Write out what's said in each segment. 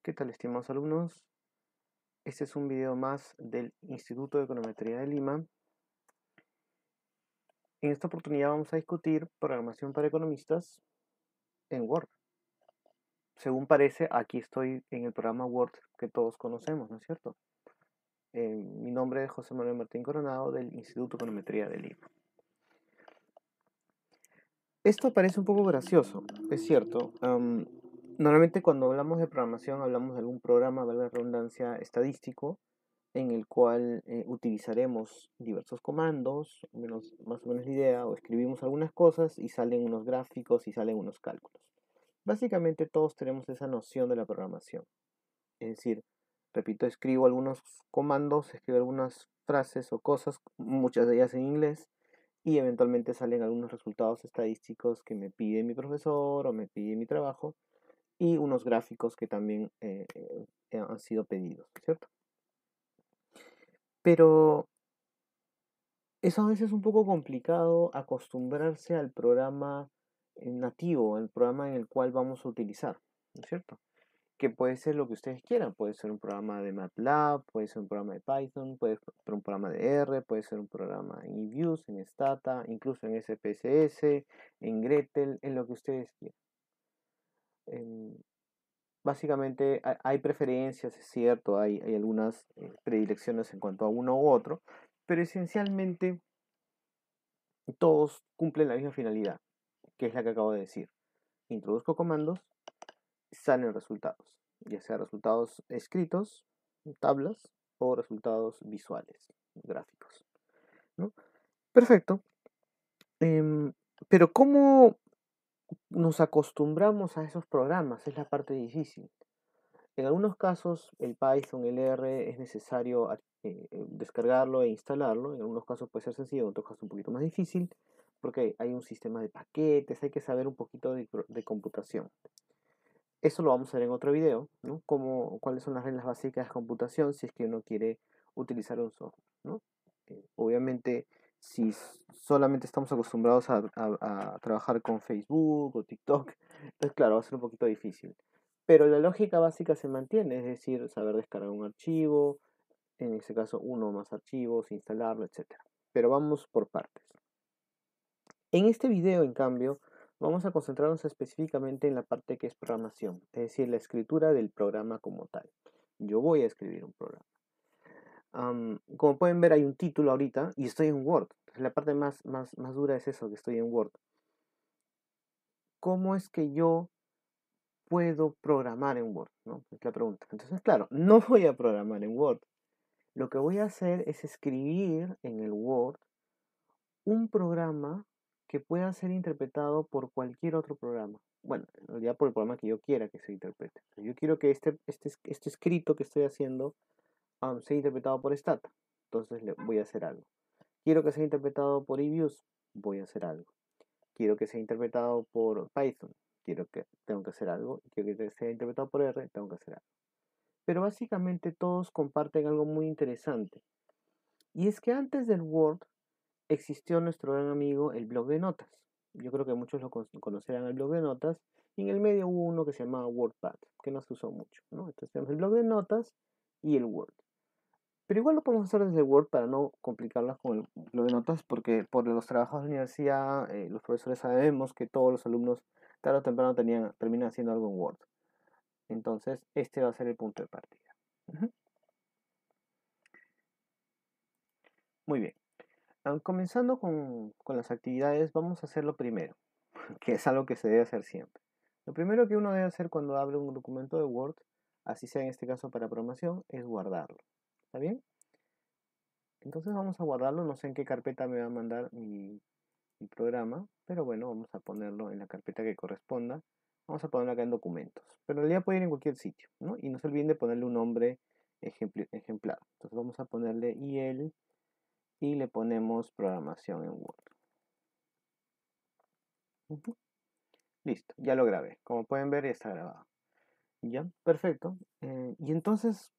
¿Qué tal, estimados alumnos? Este es un video más del Instituto de Econometría de Lima. En esta oportunidad vamos a discutir programación para economistas en Word. Según parece, aquí estoy en el programa Word que todos conocemos, ¿no es cierto? Mi nombre es José Manuel Martín Coronado del Instituto de Econometría de Lima. Esto parece un poco gracioso, es cierto. Normalmente cuando hablamos de programación hablamos de algún programa, valga la redundancia, estadístico, en el cual utilizaremos diversos comandos, más o menos la idea, o escribimos algunas cosas y salen unos gráficos y salen unos cálculos. Básicamente todos tenemos esa noción de la programación. Es decir, repito, escribo algunos comandos, escribo algunas frases o cosas, muchas de ellas en inglés, y eventualmente salen algunos resultados estadísticos que me pide mi profesor o me pide mi trabajo, y unos gráficos que también han sido pedidos, ¿cierto? Pero es a veces un poco complicado acostumbrarse al programa nativo, al programa en el cual vamos a utilizar, ¿no es cierto? Que puede ser lo que ustedes quieran, puede ser un programa de MATLAB, puede ser un programa de Python, puede ser un programa de R, puede ser un programa en eViews, en Stata, incluso en SPSS, en Gretel, en lo que ustedes quieran. Em, Básicamente hay preferencias, es cierto, hay algunas predilecciones en cuanto a uno u otro, pero esencialmente todos cumplen la misma finalidad, que es la que acabo de decir. Introduzco comandos, salen resultados, ya sea resultados escritos, tablas, o resultados visuales, gráficos, ¿no? Perfecto. Em, pero ¿cómo nos acostumbramos a esos programas? Es la parte difícil. En algunos casos, el Python, el R, es necesario descargarlo e instalarlo. En algunos casos puede ser sencillo, en otros casos un poquito más difícil, porque hay un sistema de paquetes, hay que saber un poquito de computación. Eso lo vamos a ver en otro video, ¿no? Cuáles son las reglas básicas de computación si es que uno quiere utilizar un software, ¿no? Obviamente, si solamente estamos acostumbrados a trabajar con Facebook o TikTok, entonces claro, va a ser un poquito difícil. Pero la lógica básica se mantiene, es decir, saber descargar un archivo, en este caso uno o más archivos, instalarlo, etc. Pero vamos por partes. En este video, en cambio, vamos a concentrarnos específicamente en la parte que es programación, es decir, la escritura del programa como tal. Yo voy a escribir un programa. Como pueden ver, hay un título ahorita y estoy en Word. La parte más dura es eso, que estoy en Word. ¿Cómo es que yo puedo programar en Word? ¿No? Es la pregunta. Entonces, claro, no voy a programar en Word. Lo que voy a hacer es escribir en el Word un programa que pueda ser interpretado por cualquier otro programa. Bueno, en realidad por el programa que yo quiera que se interprete. Yo quiero que este escrito que estoy haciendo sea interpretado por Stata. Entonces le voy a hacer algo. Quiero que sea interpretado por eViews. Voy a hacer algo. Quiero que sea interpretado por Python. Tengo que hacer algo. Quiero que sea interpretado por R. Tengo que hacer algo. Pero básicamente todos comparten algo muy interesante. Y es que antes del Word existió nuestro gran amigo el blog de notas. Yo creo que muchos lo conocerán el blog de notas. Y en el medio hubo uno que se llamaba WordPad, que no se usó mucho, ¿no? Entonces tenemos el blog de notas y el Word. Pero igual lo podemos hacer desde Word para no complicarlas con el blog de notas, porque por los trabajos de la universidad, los profesores sabemos que todos los alumnos tarde o temprano terminan haciendo algo en Word. Entonces, este va a ser el punto de partida. Muy bien. Comenzando con las actividades, vamos a hacer lo primero, que es algo que se debe hacer siempre. Lo primero que uno debe hacer cuando abre un documento de Word, así sea en este caso para programación, es guardarlo. ¿Está bien? Entonces vamos a guardarlo, no sé en qué carpeta me va a mandar mi programa, pero bueno, vamos a ponerlo en la carpeta que corresponda. Vamos a ponerlo acá en documentos, pero en realidad puede ir en cualquier sitio, ¿no? Y no se olviden de ponerle un nombre ejemplar. Entonces vamos a ponerle IL y le ponemos programación en Word. Listo, ya lo grabé. Como pueden ver, ya está grabado. Ya, perfecto. Y entonces,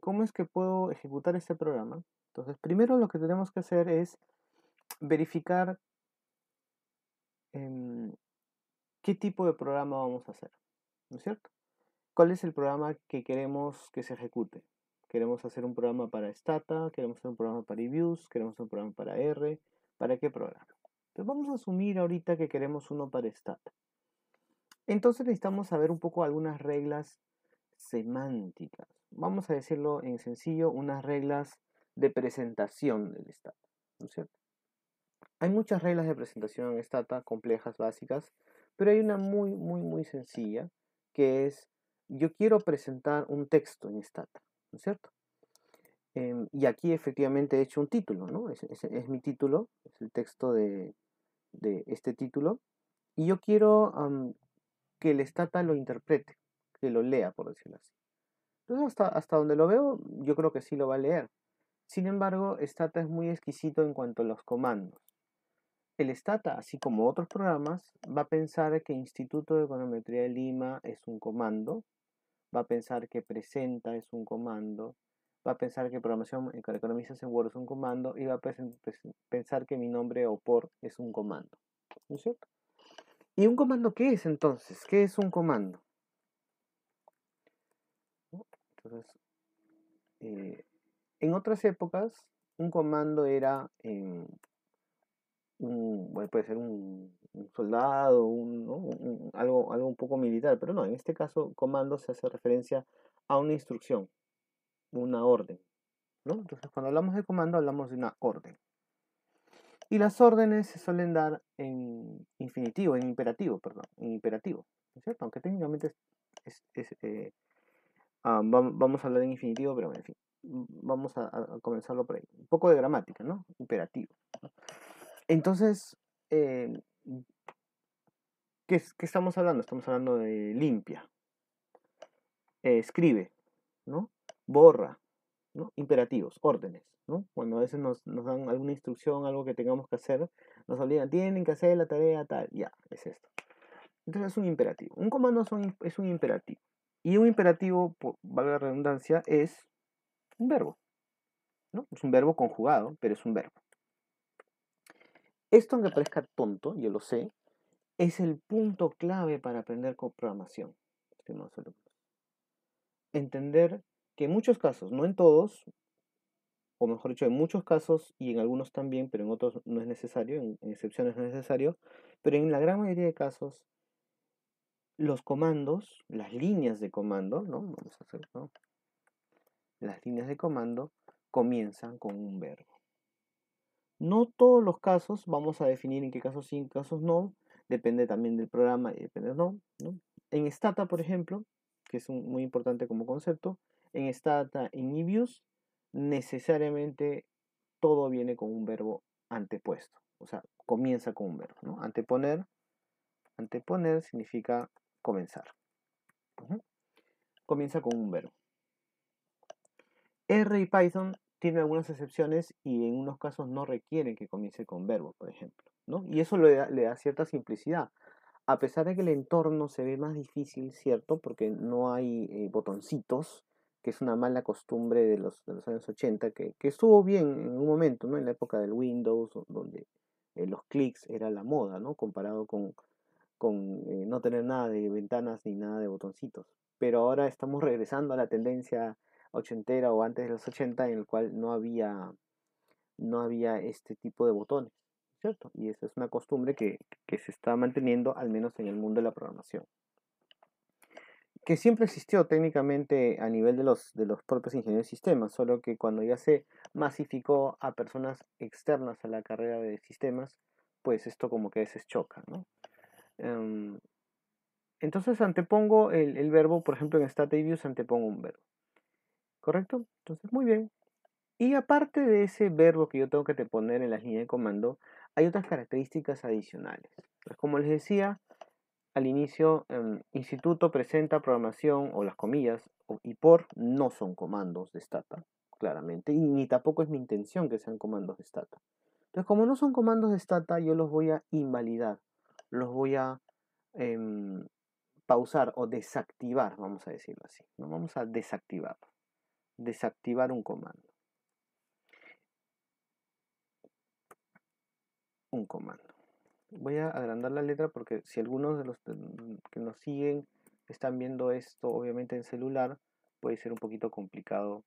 ¿cómo es que puedo ejecutar este programa? Entonces, primero lo que tenemos que hacer es verificar qué tipo de programa vamos a hacer, ¿no es cierto? ¿Cuál es el programa que queremos que se ejecute? Queremos hacer un programa para Stata, queremos hacer un programa para eViews, queremos hacer un programa para R. ¿Para qué programa? Entonces vamos a asumir ahorita que queremos uno para Stata. Entonces necesitamos saber un poco algunas reglas semánticas. Vamos a decirlo en sencillo, unas reglas de presentación del Stata, ¿no es cierto? Hay muchas reglas de presentación en Stata, complejas, básicas, pero hay una muy sencilla, que es, yo quiero presentar un texto en Stata, ¿no es cierto? Y aquí efectivamente he hecho un título, ¿no? Es mi título, es el texto de este título, y yo quiero que el Stata lo interprete, que lo lea, por decirlo así. Entonces, hasta donde lo veo, yo creo que sí lo va a leer. Sin embargo, Stata es muy exquisito en cuanto a los comandos. El Stata, así como otros programas, va a pensar que Instituto de Econometría de Lima es un comando, va a pensar que presenta es un comando, va a pensar que programación economistas en Word es un comando y va a pensar que mi nombre o por es un comando. ¿No es cierto? ¿Y un comando qué es entonces? ¿Qué es un comando? Entonces, en otras épocas, un comando era bueno, puede ser un soldado, ¿no? Algo un poco militar, pero no, en este caso, comando se hace referencia a una instrucción, una orden, ¿no? Entonces, cuando hablamos de comando, hablamos de una orden. Y las órdenes se suelen dar en infinitivo, en imperativo, perdón, en imperativo, ¿no es cierto? Aunque técnicamente vamos a hablar en infinitivo, pero en fin, vamos a comenzarlo por ahí. Un poco de gramática, ¿no? Imperativo. Entonces, eh, ¿qué estamos hablando? Estamos hablando de limpia, escribe, ¿no? Borra, ¿no? Imperativos, órdenes, ¿no? Cuando a veces nos dan alguna instrucción, algo que tengamos que hacer, nos obligan, tienen que hacer la tarea tal, ya, es esto. Entonces es un imperativo. Un comando es un imperativo. Y un imperativo, valga la redundancia, es un verbo, ¿no? Es un verbo conjugado, pero es un verbo. Esto, aunque parezca tonto, yo lo sé, es el punto clave para aprender con programación. Entender que en muchos casos, no en todos, o mejor dicho, en muchos casos y en algunos también, pero en otros no es necesario, en excepciones no es necesario, pero en la gran mayoría de casos, los comandos, las líneas de comando, ¿no? Vamos a hacer, ¿no? Las líneas de comando comienzan con un verbo. No todos los casos, vamos a definir en qué casos sí, en qué casos no, depende también del programa y depende ¿no? En Stata, por ejemplo, que es muy importante como concepto, en Stata, en eViews, necesariamente todo viene con un verbo antepuesto, o sea, comienza con un verbo, ¿no? Anteponer significa comenzar. Comienza con un verbo. R y Python tienen algunas excepciones y en unos casos no requieren que comience con verbo, por ejemplo, ¿no? Y eso le da cierta simplicidad. A pesar de que el entorno se ve más difícil, ¿cierto? Porque no hay botoncitos, que es una mala costumbre de los años 80, que estuvo bien en un momento, ¿no? En la época del Windows, donde los clics era la moda, ¿no? Comparado con no tener nada de ventanas ni nada de botoncitos. Pero ahora estamos regresando a la tendencia ochentera o antes de los 80 en el cual no había este tipo de botones, ¿cierto? Y esa es una costumbre que se está manteniendo al menos en el mundo de la programación. Que siempre existió técnicamente a nivel de los propios ingenieros de sistemas, solo que cuando ya se masificó a personas externas a la carrera de sistemas, pues esto como que a veces choca, ¿no? Entonces antepongo el verbo, por ejemplo en StatIViews antepongo un verbo, ¿correcto? Entonces muy bien. Y aparte de ese verbo que yo tengo que te poner en la línea de comando, hay otras características adicionales. Pues como les decía al inicio, instituto presenta programación o las comillas y por no son comandos de Stata, claramente, y ni tampoco es mi intención que sean comandos de Stata. Entonces, como no son comandos de Stata, yo los voy a invalidar, los voy a pausar o desactivar, vamos a decirlo así. ¿No? Vamos a desactivar un comando. Un comando. Voy a agrandar la letra porque si algunos de los que nos siguen están viendo esto obviamente en celular, puede ser un poquito complicado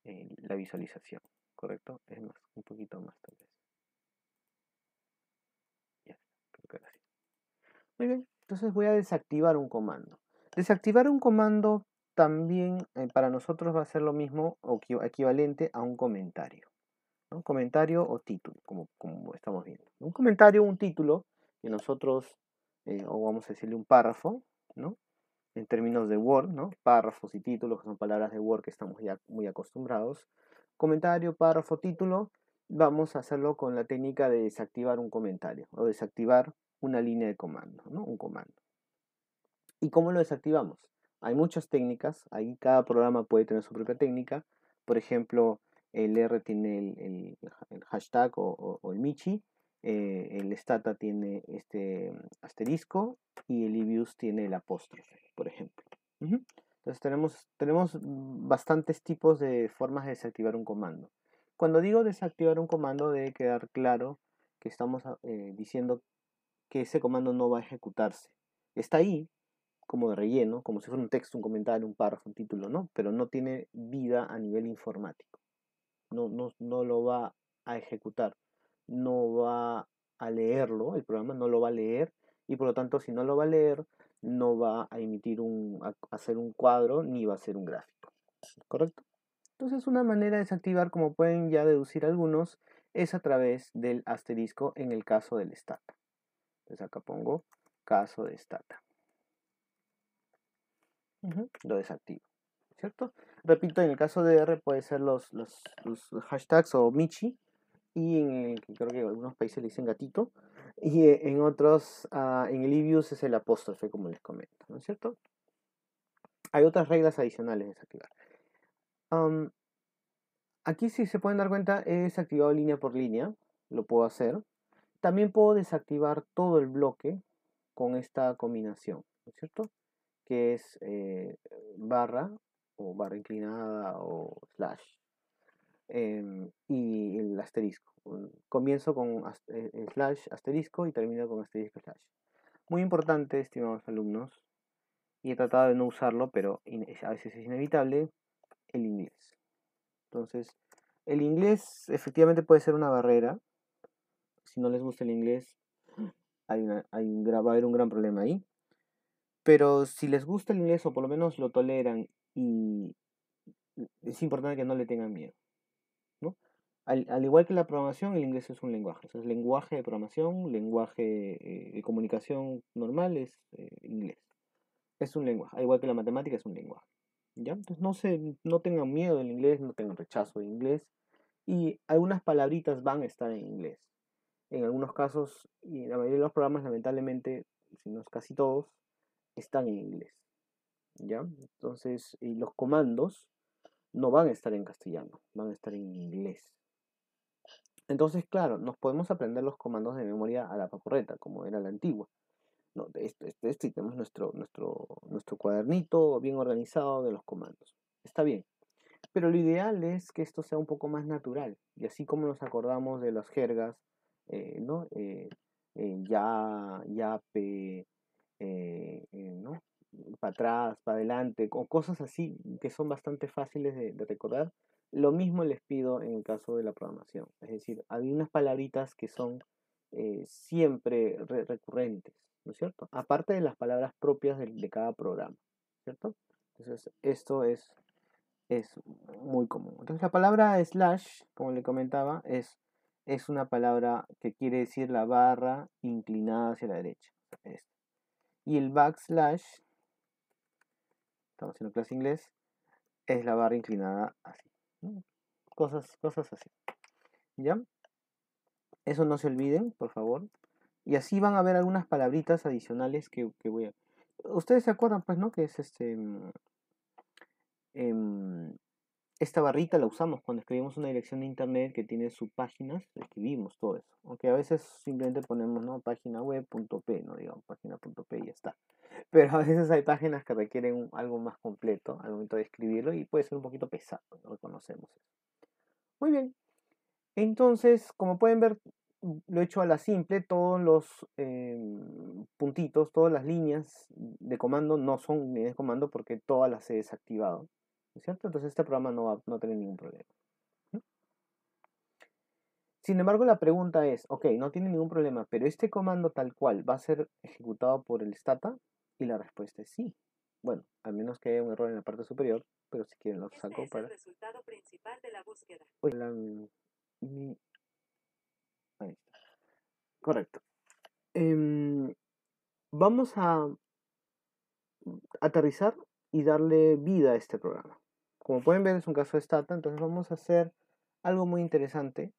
la visualización, ¿correcto? Es más, un poquito más tal vez. Ya, creo que ahora sí. Muy bien, entonces voy a desactivar un comando. Desactivar un comando también para nosotros va a ser lo mismo o equivalente a un comentario, ¿no? Comentario o título, como estamos viendo. Un comentario, un título, que nosotros, o vamos a decirle un párrafo, ¿no? En términos de Word, ¿no? Párrafos y títulos, que son palabras de Word que estamos ya muy acostumbrados. Comentario, párrafo, título, vamos a hacerlo con la técnica de desactivar un comentario o desactivar una línea de comando, ¿no? Un comando. ¿Y cómo lo desactivamos? Hay muchas técnicas, ahí cada programa puede tener su propia técnica. Por ejemplo, el R tiene el hashtag o el Michi, el Stata tiene este asterisco y el Livius tiene el apóstrofe, por ejemplo. Entonces tenemos bastantes tipos de formas de desactivar un comando. Cuando digo desactivar un comando debe quedar claro que estamos diciendo que ese comando no va a ejecutarse. Está ahí, como de relleno, como si fuera un texto, un comentario, un párrafo, un título, ¿no? Pero no tiene vida a nivel informático. No lo va a ejecutar. No va a leerlo, el programa no lo va a leer y por lo tanto si no lo va a leer, no va a emitir a hacer un cuadro ni va a hacer un gráfico. ¿Correcto? Entonces una manera de desactivar, como pueden ya deducir algunos, es a través del asterisco en el caso del stata. Entonces acá pongo caso de stata. Lo desactivo, ¿cierto? Repito, en el caso de R puede ser los hashtags o Michi, y creo que en algunos países le dicen gatito, y en otros, en el Livius es el apóstrofe, como les comento, ¿no es cierto? Hay otras reglas adicionales de desactivar. Aquí, si se pueden dar cuenta, he desactivado línea por línea, lo puedo hacer. También puedo desactivar todo el bloque con esta combinación, ¿no es cierto? Que es barra o barra inclinada o slash y el asterisco. Comienzo con slash asterisco y termino con asterisco slash. Muy importante, estimados alumnos, y he tratado de no usarlo, pero a veces es inevitable, el inglés. Entonces, el inglés efectivamente puede ser una barrera. Si no les gusta el inglés, va a haber un gran problema ahí. Pero si les gusta el inglés o por lo menos lo toleran y es importante que no le tengan miedo, ¿no? Al igual que la programación, el inglés es un lenguaje. O sea, es lenguaje de programación, lenguaje de comunicación normal es inglés. Es un lenguaje. Al igual que la matemática es un lenguaje. ¿Ya? Entonces no tengan miedo del inglés, no tengan rechazo del inglés. Y algunas palabritas van a estar en inglés. En algunos casos, y la mayoría de los programas, lamentablemente, si no es casi todos, están en inglés. ¿Ya? Entonces, y los comandos no van a estar en castellano, van a estar en inglés. Entonces, claro, nos podemos aprender los comandos de memoria a la pacorreta, como era la antigua. No, y tenemos nuestro cuadernito bien organizado de los comandos. Está bien. Pero lo ideal es que esto sea un poco más natural. Y así como nos acordamos de las jergas, ¿no? Ya, ¿no? Para atrás, para adelante, o cosas así que son bastante fáciles de recordar. Lo mismo les pido en el caso de la programación. Es decir, hay unas palabritas que son siempre recurrentes, ¿no es cierto? Aparte de las palabras propias de cada programa, ¿cierto? Entonces, esto es muy común. Entonces, la palabra slash, como le comentaba, es una palabra que quiere decir la barra inclinada hacia la derecha. Y el backslash, estamos haciendo clase inglés, es la barra inclinada así. Cosas así. ¿Ya? Eso no se olviden, por favor. Y así van a ver algunas palabritas adicionales que voy a... Ustedes se acuerdan, pues, ¿no? Que es em, esta barrita la usamos cuando escribimos una dirección de internet que tiene subpáginas, escribimos todo eso. Aunque a veces simplemente ponemos, ¿no? Página web.p, no digamos página.p y ya está. Pero a veces hay páginas que requieren algo más completo al momento de escribirlo y puede ser un poquito pesado, ¿no? Reconocemos eso. Muy bien. Entonces, como pueden ver, lo he hecho a la simple, todos los puntitos, todas las líneas de comando no son líneas de comando porque todas las he desactivado, ¿no es cierto? Entonces este programa no va a no tener ningún problema. Sin embargo, la pregunta es, ok, no tiene ningún problema, pero este comando tal cual va a ser ejecutado por el stata, y la respuesta es sí. Bueno, al menos que haya un error en la parte superior, pero si quieren lo saco Es el resultado principal de la búsqueda. Ahí está. Correcto. Vamos a aterrizar y darle vida a este programa. Como pueden ver, es un caso de stata, entonces vamos a hacer algo muy interesante,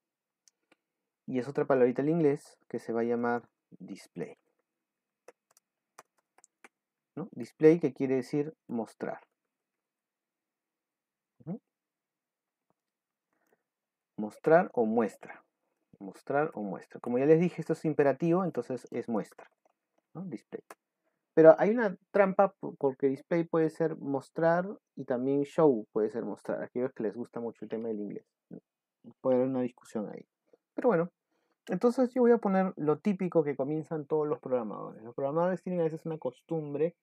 y es otra palabrita en inglés que se va a llamar display. ¿No? Display, que quiere decir mostrar. Mostrar o muestra. Mostrar o muestra. Como ya les dije, esto es imperativo, entonces es muestra, ¿no? Display. Pero hay una trampa porque display puede ser mostrar y también show puede ser mostrar. Aquellos que les gusta mucho el tema del inglés. Puede haber una discusión ahí. Pero bueno, entonces yo voy a poner lo típico que comienzan todos los programadores. Los programadores tienen a veces una costumbre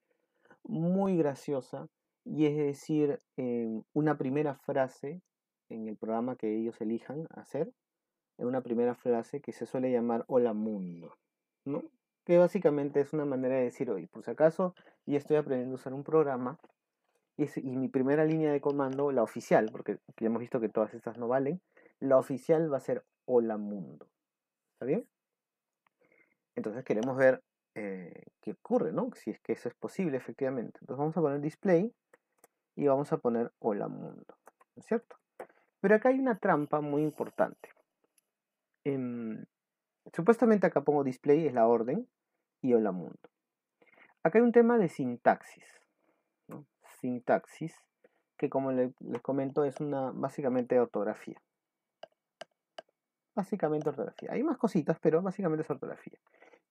muy graciosa, y es decir, una primera frase en el programa que ellos elijan hacer, en una primera frase que se suele llamar hola mundo, ¿no? Que básicamente es una manera de decir, oye, por si acaso ya estoy aprendiendo a usar un programa, y mi primera línea de comando, la oficial, porque ya hemos visto que todas estas no valen, la oficial va a ser hola mundo. ¿Está bien? Entonces queremos ver qué ocurre, ¿no? Si es que eso es posible, efectivamente. Entonces vamos a poner display y vamos a poner hola mundo, ¿no es cierto? Pero acá hay una trampa muy importante. Supuestamente acá pongo display, es la orden, y hola mundo. Acá hay un tema de sintaxis, ¿no? Sintaxis, que como les comento es básicamente ortografía. Básicamente ortografía. Hay más cositas, pero básicamente es ortografía.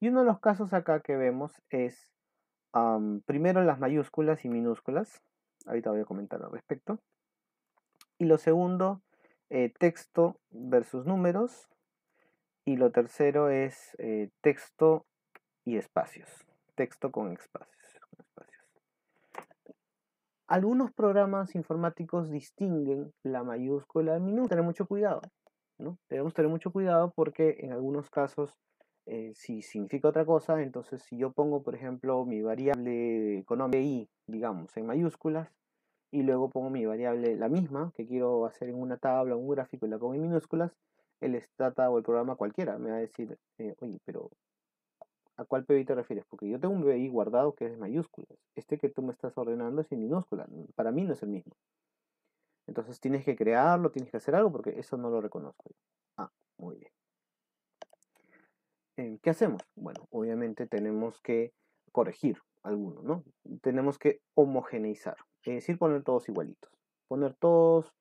Y uno de los casos acá que vemos es primero las mayúsculas y minúsculas. Ahorita voy a comentar al respecto. Y lo segundo, texto versus números. Y lo tercero es texto y espacios. Texto con espacios. Algunos programas informáticos distinguen la mayúscula del minúscula. Tener mucho cuidado, ¿no? Debemos tener mucho cuidado porque en algunos casos, si significa otra cosa, entonces si yo pongo, por ejemplo, mi variable económica i, digamos, en mayúsculas, y luego pongo mi variable la misma, que quiero hacer en una tabla o un gráfico, y la pongo en minúsculas, el stata o el programa cualquiera me va a decir, oye, pero ¿a cuál PBI te refieres? Porque yo tengo un PBI guardado que es de mayúsculas. Este que tú me estás ordenando es en minúscula. Para mí no es el mismo. Entonces tienes que crearlo, tienes que hacer algo porque eso no lo reconozco. Ah, muy bien. ¿Qué hacemos? Bueno, obviamente tenemos que corregir algunos, ¿no? Tenemos que homogeneizar, es decir, poner todos igualitos. Poner todos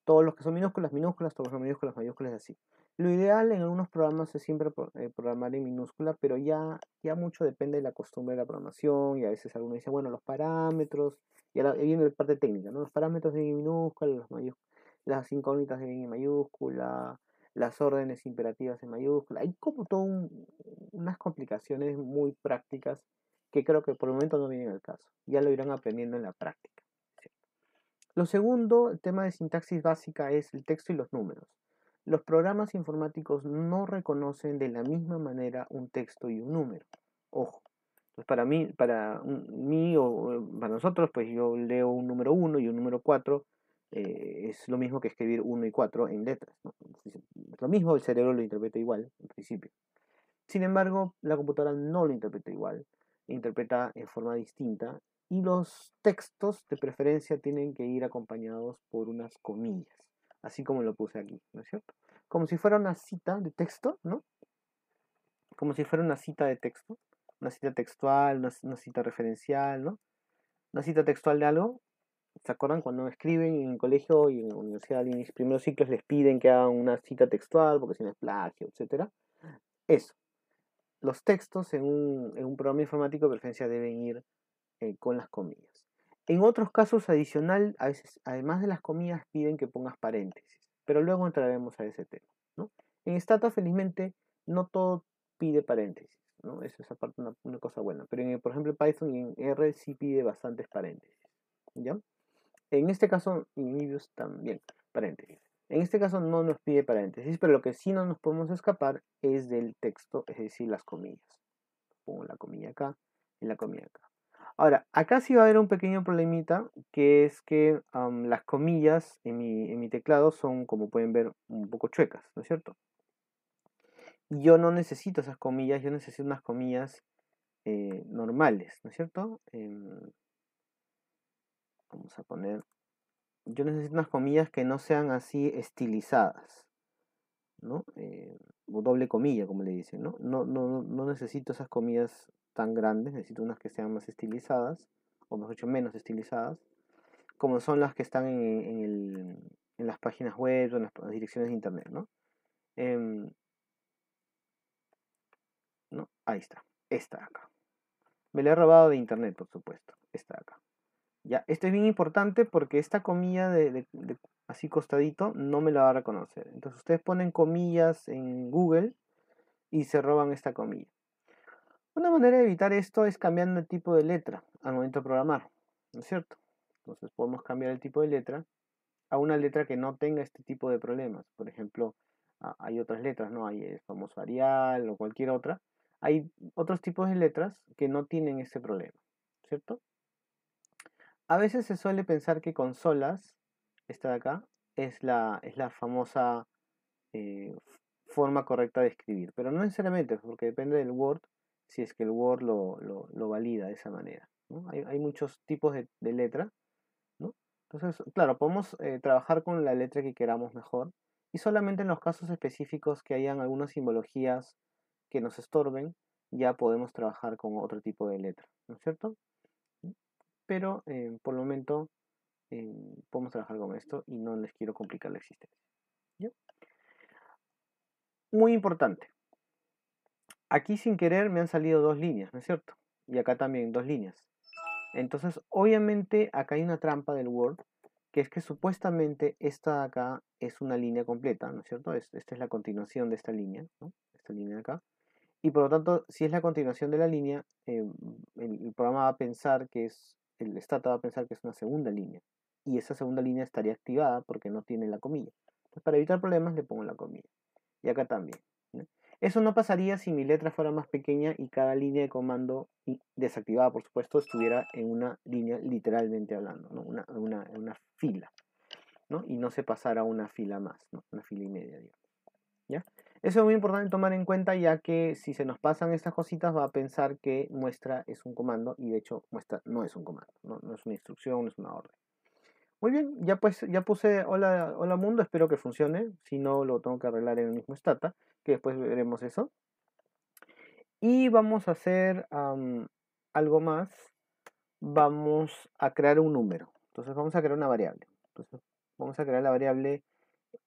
los que son minúsculas, minúsculas, todos los minúsculas, mayúsculas, así. Lo ideal en algunos programas es siempre programar en minúscula, pero ya mucho depende de la costumbre de la programación, y a veces algunos dicen, bueno, los parámetros, y ahora viene la parte técnica, ¿no? Los parámetros de minúscula, las incógnitas de mayúscula, las órdenes imperativas en mayúscula. Hay como unas complicaciones muy prácticas que creo que por el momento no vienen al caso. Ya lo irán aprendiendo en la práctica. ¿Sí? Lo segundo, el tema de sintaxis básica, es el texto y los números. Los programas informáticos no reconocen de la misma manera un texto y un número. Ojo. Pues para mí o para nosotros, pues yo leo un número 1 y un número 4, es lo mismo que escribir 1 y 4 en letras, ¿no? Es lo mismo, el cerebro lo interpreta igual, en principio. Sin embargo, la computadora no lo interpreta igual, lo interpreta en forma distinta, y los textos de preferencia tienen que ir acompañados por unas comillas, así como lo puse aquí, ¿no es cierto? Como si fuera una cita de texto, ¿no? Como si fuera una cita de texto, una cita textual, una cita referencial, ¿no? Una cita textual de algo. ¿Se acuerdan cuando escriben en el colegio y en la universidad en mis primeros ciclos les piden que hagan una cita textual porque si no es plagio, etcétera? Eso. Los textos en un programa informático de preferencia deben ir con las comillas. En otros casos adicional, a veces, además de las comillas, piden que pongas paréntesis, pero luego entraremos a ese tema, ¿no? En Stata, felizmente, no todo pide paréntesis, ¿no? Esa es aparte una cosa buena. Pero por ejemplo, en Python y en R sí pide bastantes paréntesis, ¿ya? En este caso, en Libius también, paréntesis. En este caso no nos pide paréntesis, pero lo que sí no nos podemos escapar es del texto, es decir, las comillas. Pongo la comilla acá y la comilla acá. Ahora, acá sí va a haber un pequeño problemita, que es que las comillas en mi teclado son, como pueden ver, un poco chuecas, ¿no es cierto? Yo no necesito esas comillas, yo necesito unas comillas normales, ¿no es cierto? Vamos a poner, yo necesito unas comillas que no sean así estilizadas, ¿no? O doble comilla, como le dicen, ¿no? No necesito esas comillas tan grandes, necesito unas que sean más estilizadas, o mejor dicho, menos estilizadas, como son las que están en las páginas web o en las direcciones de internet, ¿no? Em, ¿No? Ahí está, esta de acá. Me la he robado de internet, por supuesto, esta de acá. Ya, esto es bien importante porque esta comilla de así costadito no me la va a reconocer. Entonces ustedes ponen comillas en Google y se roban esta comilla. Una manera de evitar esto es cambiando el tipo de letra al momento de programar, ¿no es cierto? Entonces podemos cambiar el tipo de letra a una letra que no tenga este tipo de problemas. Por ejemplo, hay otras letras, ¿no? Hay el famoso Arial o cualquier otra. Hay otros tipos de letras que no tienen ese problema, ¿cierto? A veces se suele pensar que consolas, esta de acá, es la famosa eh, forma correcta de escribir, pero no necesariamente, porque depende del Word, si es que el Word lo valida de esa manera, ¿no? Hay muchos tipos de letra, ¿no? Entonces, claro, podemos trabajar con la letra que queramos mejor y solamente en los casos específicos que hayan algunas simbologías que nos estorben, ya podemos trabajar con otro tipo de letra, ¿no es cierto? Pero por el momento podemos trabajar con esto y no les quiero complicar la existencia. ¿Ya? Muy importante. Aquí sin querer me han salido dos líneas, ¿no es cierto? Y acá también dos líneas. Entonces, obviamente, acá hay una trampa del Word, que es que supuestamente esta de acá es una línea completa, ¿no es cierto? Esta es la continuación de esta línea, ¿no? Esta línea de acá. Y por lo tanto, si es la continuación de la línea, el programa va a pensar que es, el Stata va a pensar que es una segunda línea. Y esa segunda línea estaría activada porque no tiene la comilla. Entonces, para evitar problemas, le pongo la comilla. Y acá también, ¿no? Eso no pasaría si mi letra fuera más pequeña y cada línea de comando, desactivada por supuesto, estuviera en una línea literalmente hablando, ¿no? Una fila, ¿no? Y no se pasara a una fila más, ¿no? Una fila y media, digamos. ¿Ya? Eso es muy importante tomar en cuenta, ya que si se nos pasan estas cositas va a pensar que muestra es un comando y de hecho muestra no es un comando, no es una instrucción, no es una orden. Muy bien, ya pues ya puse hola, hola mundo, espero que funcione, si no lo tengo que arreglar en el mismo Stata, que después veremos eso. Y vamos a hacer algo más, vamos a crear un número, entonces vamos a crear una variable. Entonces vamos a crear la variable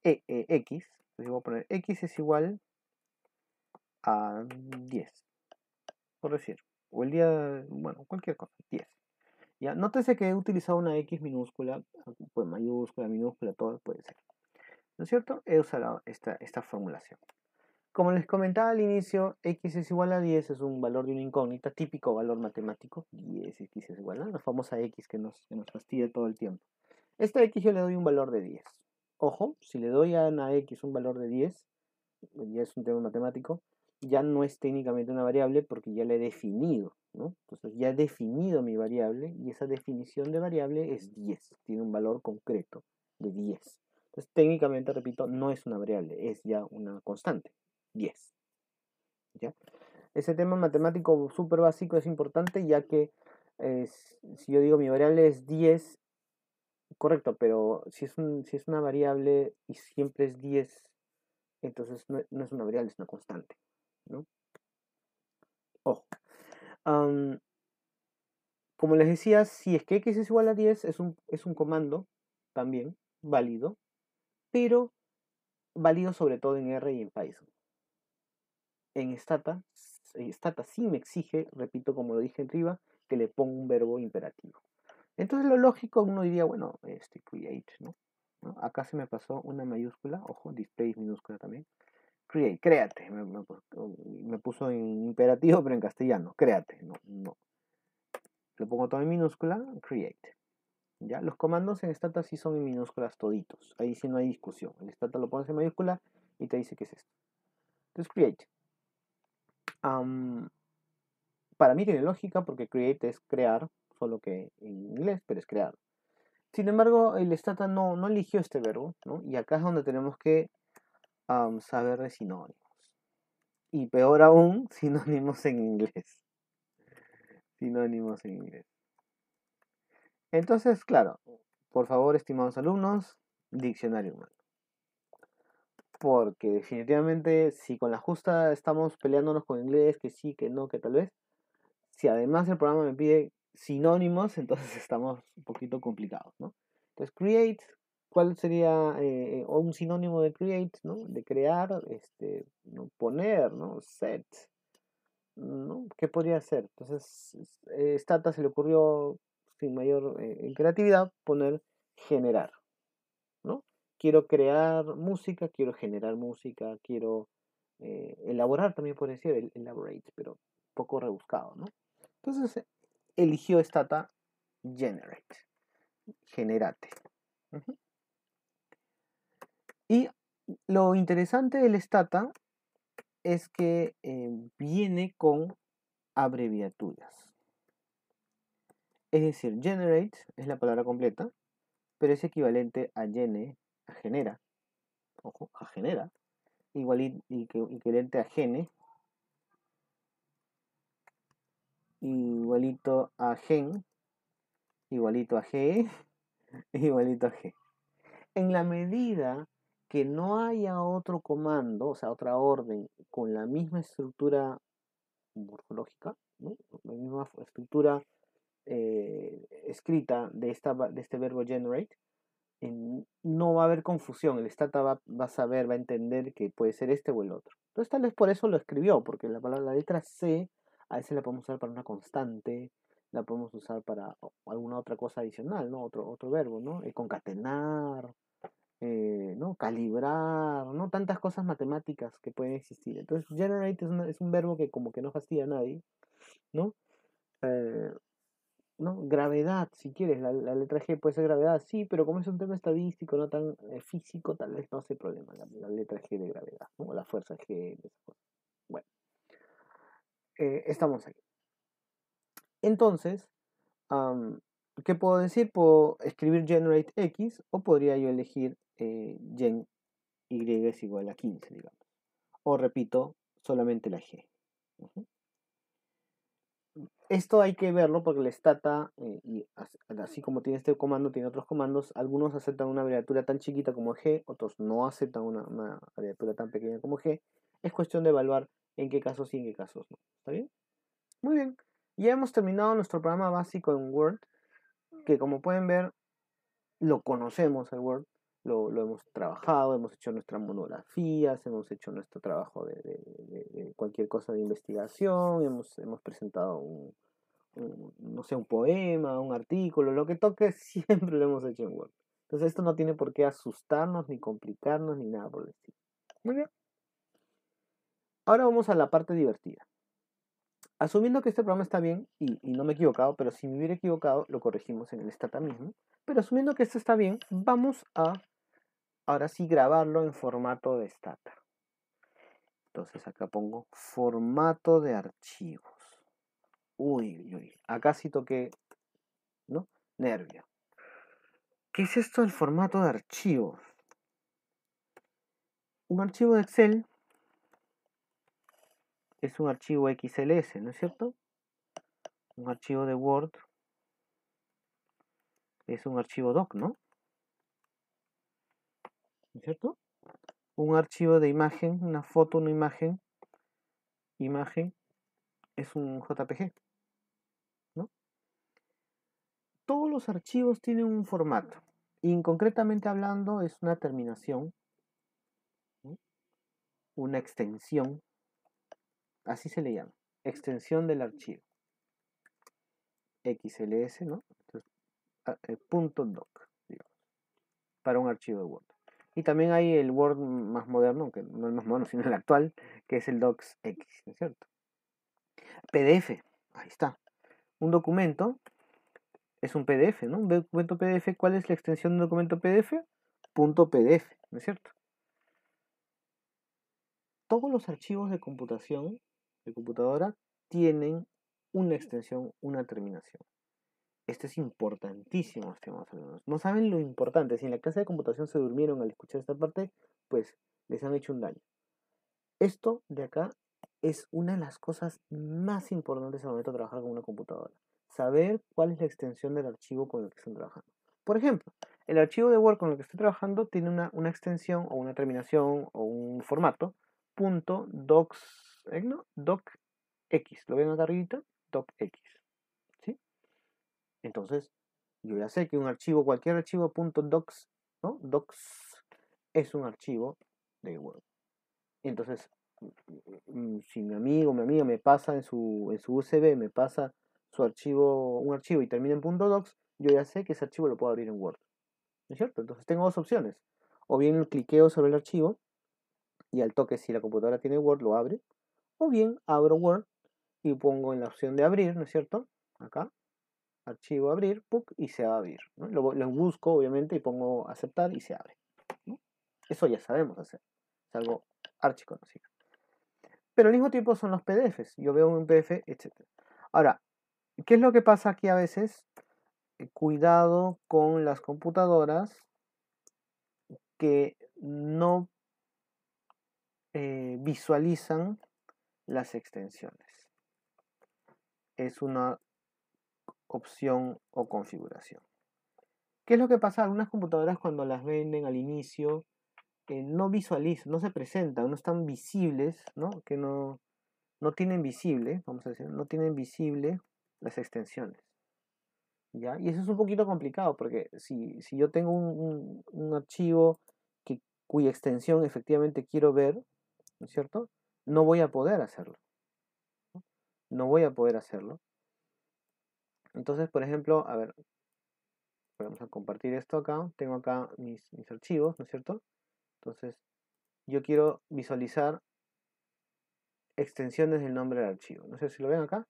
x, entonces voy a poner x es igual a 10, por decir, o el día, bueno, cualquier cosa, 10. Ya, nótese que he utilizado una X minúscula, pues mayúscula, minúscula, todo puede ser. ¿No es cierto? He usado esta formulación. Como les comentaba al inicio, x es igual a 10 es un valor de una incógnita, típico valor matemático. 10 x es igual a la famosa x que nos fastidia todo el tiempo. Esta x yo le doy un valor de 10. Ojo, si le doy a una x un valor de 10, ya es un tema matemático, ya no es técnicamente una variable porque ya la he definido, ¿no? Entonces ya he definido mi variable y esa definición de variable es 10, tiene un valor concreto de 10. Entonces técnicamente, repito, no es una variable, es ya una constante, 10. ¿Ya? Ese tema matemático súper básico es importante ya que si yo digo mi variable es 10, correcto, pero si es una variable y siempre es 10, entonces no es una variable, es una constante, ¿no? Ojo. Am, Como les decía, si es que x es igual a 10, es un comando también válido, pero válido sobre todo en R y en Python. En Stata sí me exige, repito como lo dije arriba, que le ponga un verbo imperativo. Entonces lo lógico, uno diría, bueno, create, ¿no? Acá se me pasó una mayúscula, ojo, display minúscula también. Create, créate. Me puso en imperativo, pero en castellano. Créate. No. Lo pongo todo en minúscula. Create. ¿Ya? Los comandos en Stata sí son en minúsculas toditos. Ahí sí no hay discusión. El Stata lo pones en mayúscula y te dice qué es esto. Entonces, create. Para mí tiene lógica porque create es crear, solo que en inglés, pero es crear. Sin embargo, el Stata no eligió este verbo, ¿no? Y acá es donde tenemos que saber de sinónimos. Y peor aún, sinónimos en inglés. Sinónimos en inglés. Entonces, claro, por favor, estimados alumnos, diccionario humano. Porque definitivamente, si con la justa estamos peleándonos con inglés, que sí, que no, que tal vez, si además el programa me pide sinónimos, entonces estamos un poquito complicados, ¿no? Entonces, create, ¿cuál sería un sinónimo de create, ¿no? De crear, ¿no? Poner, ¿no? Set, ¿no? ¿Qué podría ser? Entonces, Stata se le ocurrió, sin mayor creatividad, poner generar, ¿no? Quiero crear música, quiero generar música, quiero elaborar, también puede ser, elaborate, pero poco rebuscado, ¿no? Entonces, eligió Stata generate, generate. Ujú. Y lo interesante del Stata es que viene con abreviaturas. Es decir, generate es la palabra completa, pero es equivalente a a genera, ojo, a genera, equivalente a gene, igualito a gen, igualito a g, igualito a g. En la medida que no haya otro comando, o sea, otra orden con la misma estructura morfológica, ¿no? La misma estructura escrita de este verbo generate, no va a haber confusión. El Stata va a saber, va a entender que puede ser este o el otro. Entonces tal vez por eso lo escribió, porque la letra C a veces la podemos usar para una constante, la podemos usar para alguna otra cosa adicional, ¿no? Otro verbo, ¿no? Concatenar, ¿no? Calibrar, ¿no? Tantas cosas matemáticas que pueden existir. Entonces, generate es un verbo que como que no fastidia a nadie, ¿no? Eh, ¿No? Gravedad, si quieres, la letra G puede ser gravedad, sí, pero como es un tema estadístico, no tan físico, tal vez no hace problema la letra G de gravedad, ¿no? O la fuerza G de esas cosas. Bueno, estamos aquí. Entonces, ¿qué puedo decir? Puedo escribir generate X o podría yo elegir gen Y es igual a 15, digamos. O repito, solamente la G. Ujú. Esto hay que verlo porque el Stata, y así como tiene este comando, tiene otros comandos. Algunos aceptan una abreviatura tan chiquita como G, otros no aceptan una abreviatura tan pequeña como G. Es cuestión de evaluar en qué casos sí y en qué casos no. ¿Está bien? Muy bien. Ya hemos terminado nuestro programa básico en Word, que como pueden ver, lo conocemos el Word, lo hemos trabajado, hemos hecho nuestras monografías, hemos hecho nuestro trabajo de cualquier cosa de investigación, hemos presentado no sé, un poema, un artículo, lo que toque, siempre lo hemos hecho en Word. Entonces esto no tiene por qué asustarnos, ni complicarnos, ni nada por el estilo. Muy bien. Ahora vamos a la parte divertida. Asumiendo que este programa está bien, y no me he equivocado, pero si me hubiera equivocado, lo corregimos en el Stata mismo. Pero asumiendo que esto está bien, vamos a, ahora sí, grabarlo en formato de Stata. Entonces acá pongo formato de archivos. Uy. Acá sí toqué, ¿no? Nervio. ¿Qué es esto del formato de archivos? Un archivo de Excel es un archivo XLS, ¿no es cierto? Un archivo de Word es un archivo doc, ¿no? ¿No es cierto? Un archivo de imagen, una foto, una imagen es un JPG, ¿no? Todos los archivos tienen un formato y concretamente hablando es una terminación, ¿no? Una extensión, así se le llama, extensión del archivo, XLS, ¿no? Entonces, punto doc, digamos, para un archivo de Word. Y también hay el Word más moderno, que no el más moderno, sino el actual, que es el DocX, ¿no es cierto? PDF, ahí está. Un documento es un PDF, ¿no? Un documento PDF, ¿cuál es la extensión de un documento PDF? Punto PDF, ¿no es cierto? Todos los archivos de computación, de computadora, tienen una extensión, una terminación. Esto es importantísimo, estimados alumnos. No saben lo importante. Si en la clase de computación se durmieron al escuchar esta parte, pues les han hecho un daño. Esto de acá es una de las cosas más importantes al momento de trabajar con una computadora. Saber cuál es la extensión del archivo con el que están trabajando. Por ejemplo, el archivo de Word con el que estoy trabajando tiene una extensión o una terminación o un formato .docs, ¿no? docx. ¿Lo ven acá arribita? docx. ¿Sí? Entonces, yo ya sé que un archivo, cualquier archivo .docs, ¿no? Docs es un archivo de Word. Entonces, si mi amigo o mi amiga me pasa en su USB, me pasa un archivo y termina en .docs, yo ya sé que ese archivo lo puedo abrir en Word. ¿No es cierto? Entonces tengo dos opciones. O bien cliqueo sobre el archivo y al toque, si la computadora tiene Word, lo abre. O bien abro Word y pongo en la opción de abrir, ¿no es cierto? Acá, archivo abrir, ¡puc! Y se va a abrir, ¿no? Lo busco, obviamente, y pongo aceptar y se abre, ¿no? Eso ya sabemos hacer. Es algo archiconocido. Pero al mismo tiempo son los PDFs. Yo veo un PDF, etc. Ahora, ¿qué es lo que pasa aquí a veces? Cuidado con las computadoras que no visualizan las extensiones. Es una opción o configuración. ¿Qué es lo que pasa? Algunas computadoras cuando las venden al inicio no visualizan, no se presentan, no están visibles, ¿no? Que no tienen visible, vamos a decir, no tienen visible las extensiones. ¿Ya? Y eso es un poquito complicado porque si yo tengo un archivo cuya extensión efectivamente quiero ver, ¿no es cierto? No voy a poder hacerlo. No voy a poder hacerlo. Entonces, por ejemplo, a ver, vamos a compartir esto acá. Tengo acá mis archivos, ¿no es cierto? Entonces, yo quiero visualizar extensiones del nombre del archivo. No sé si lo ven acá,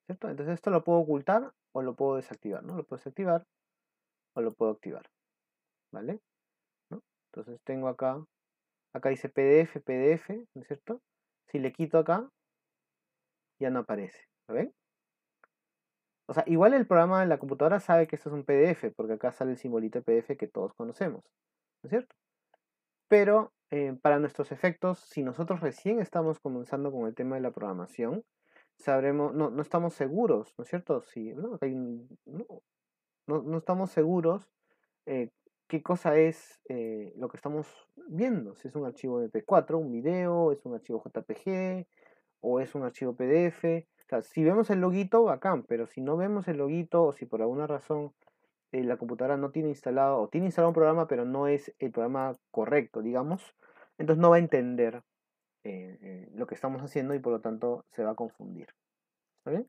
¿cierto? Entonces, esto lo puedo ocultar o lo puedo desactivar, ¿no? Lo puedo desactivar o lo puedo activar, ¿vale? ¿No? Entonces, tengo acá dice PDF, PDF, ¿no es cierto? Si le quito acá, ya no aparece, ¿lo ven? O sea, igual el programa de la computadora sabe que esto es un PDF, porque acá sale el simbolito de PDF que todos conocemos, ¿no es cierto? Pero para nuestros efectos, si nosotros recién estamos comenzando con el tema de la programación, sabremos, no estamos seguros, ¿no es cierto? Si, ¿no? No estamos seguros eh, qué cosa es lo que estamos viendo, si es un archivo MP4, un video, es un archivo JPG o es un archivo PDF. O sea, si vemos el loguito, bacán, pero si no vemos el loguito o si por alguna razón la computadora no tiene instalado o tiene instalado un programa pero no es el programa correcto, digamos, entonces no va a entender lo que estamos haciendo y por lo tanto se va a confundir. ¿Está bien?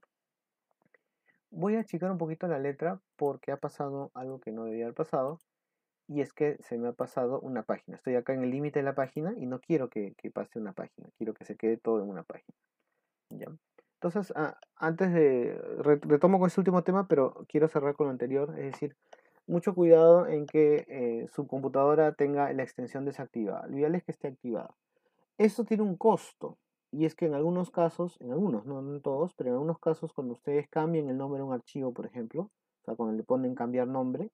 Voy a achicar un poquito la letra porque ha pasado algo que no debía haber pasado y es que se me ha pasado una página. Estoy acá en el límite de la página y no quiero que pase una página, quiero que se quede todo en una página. ¿Ya? Entonces, antes de retomo con este último tema, pero quiero cerrar con lo anterior, es decir, mucho cuidado en que su computadora tenga la extensión desactivada. Lo ideal es que esté activada. Esto tiene un costo, y es que en algunos casos, en algunos, no en todos, pero en algunos casos cuando ustedes cambian el nombre de un archivo, por ejemplo, o sea, cuando le ponen cambiar nombre,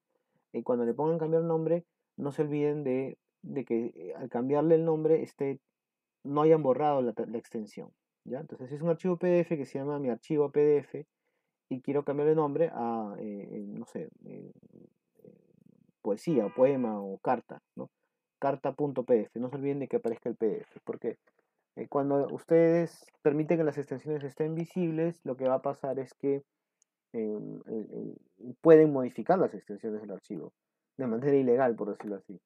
y cuando le pongan cambiar nombre, no se olviden de que al cambiarle el nombre no hayan borrado la extensión. ¿Ya? Entonces, si es un archivo PDF que se llama mi archivo PDF y quiero cambiar de nombre a, no sé, poesía, o poema o carta, ¿no? Carta.pdf. No se olviden de que aparezca el PDF, porque cuando ustedes permiten que las extensiones estén visibles, lo que va a pasar es que pueden modificar las extensiones del archivo de manera ilegal, por decirlo así.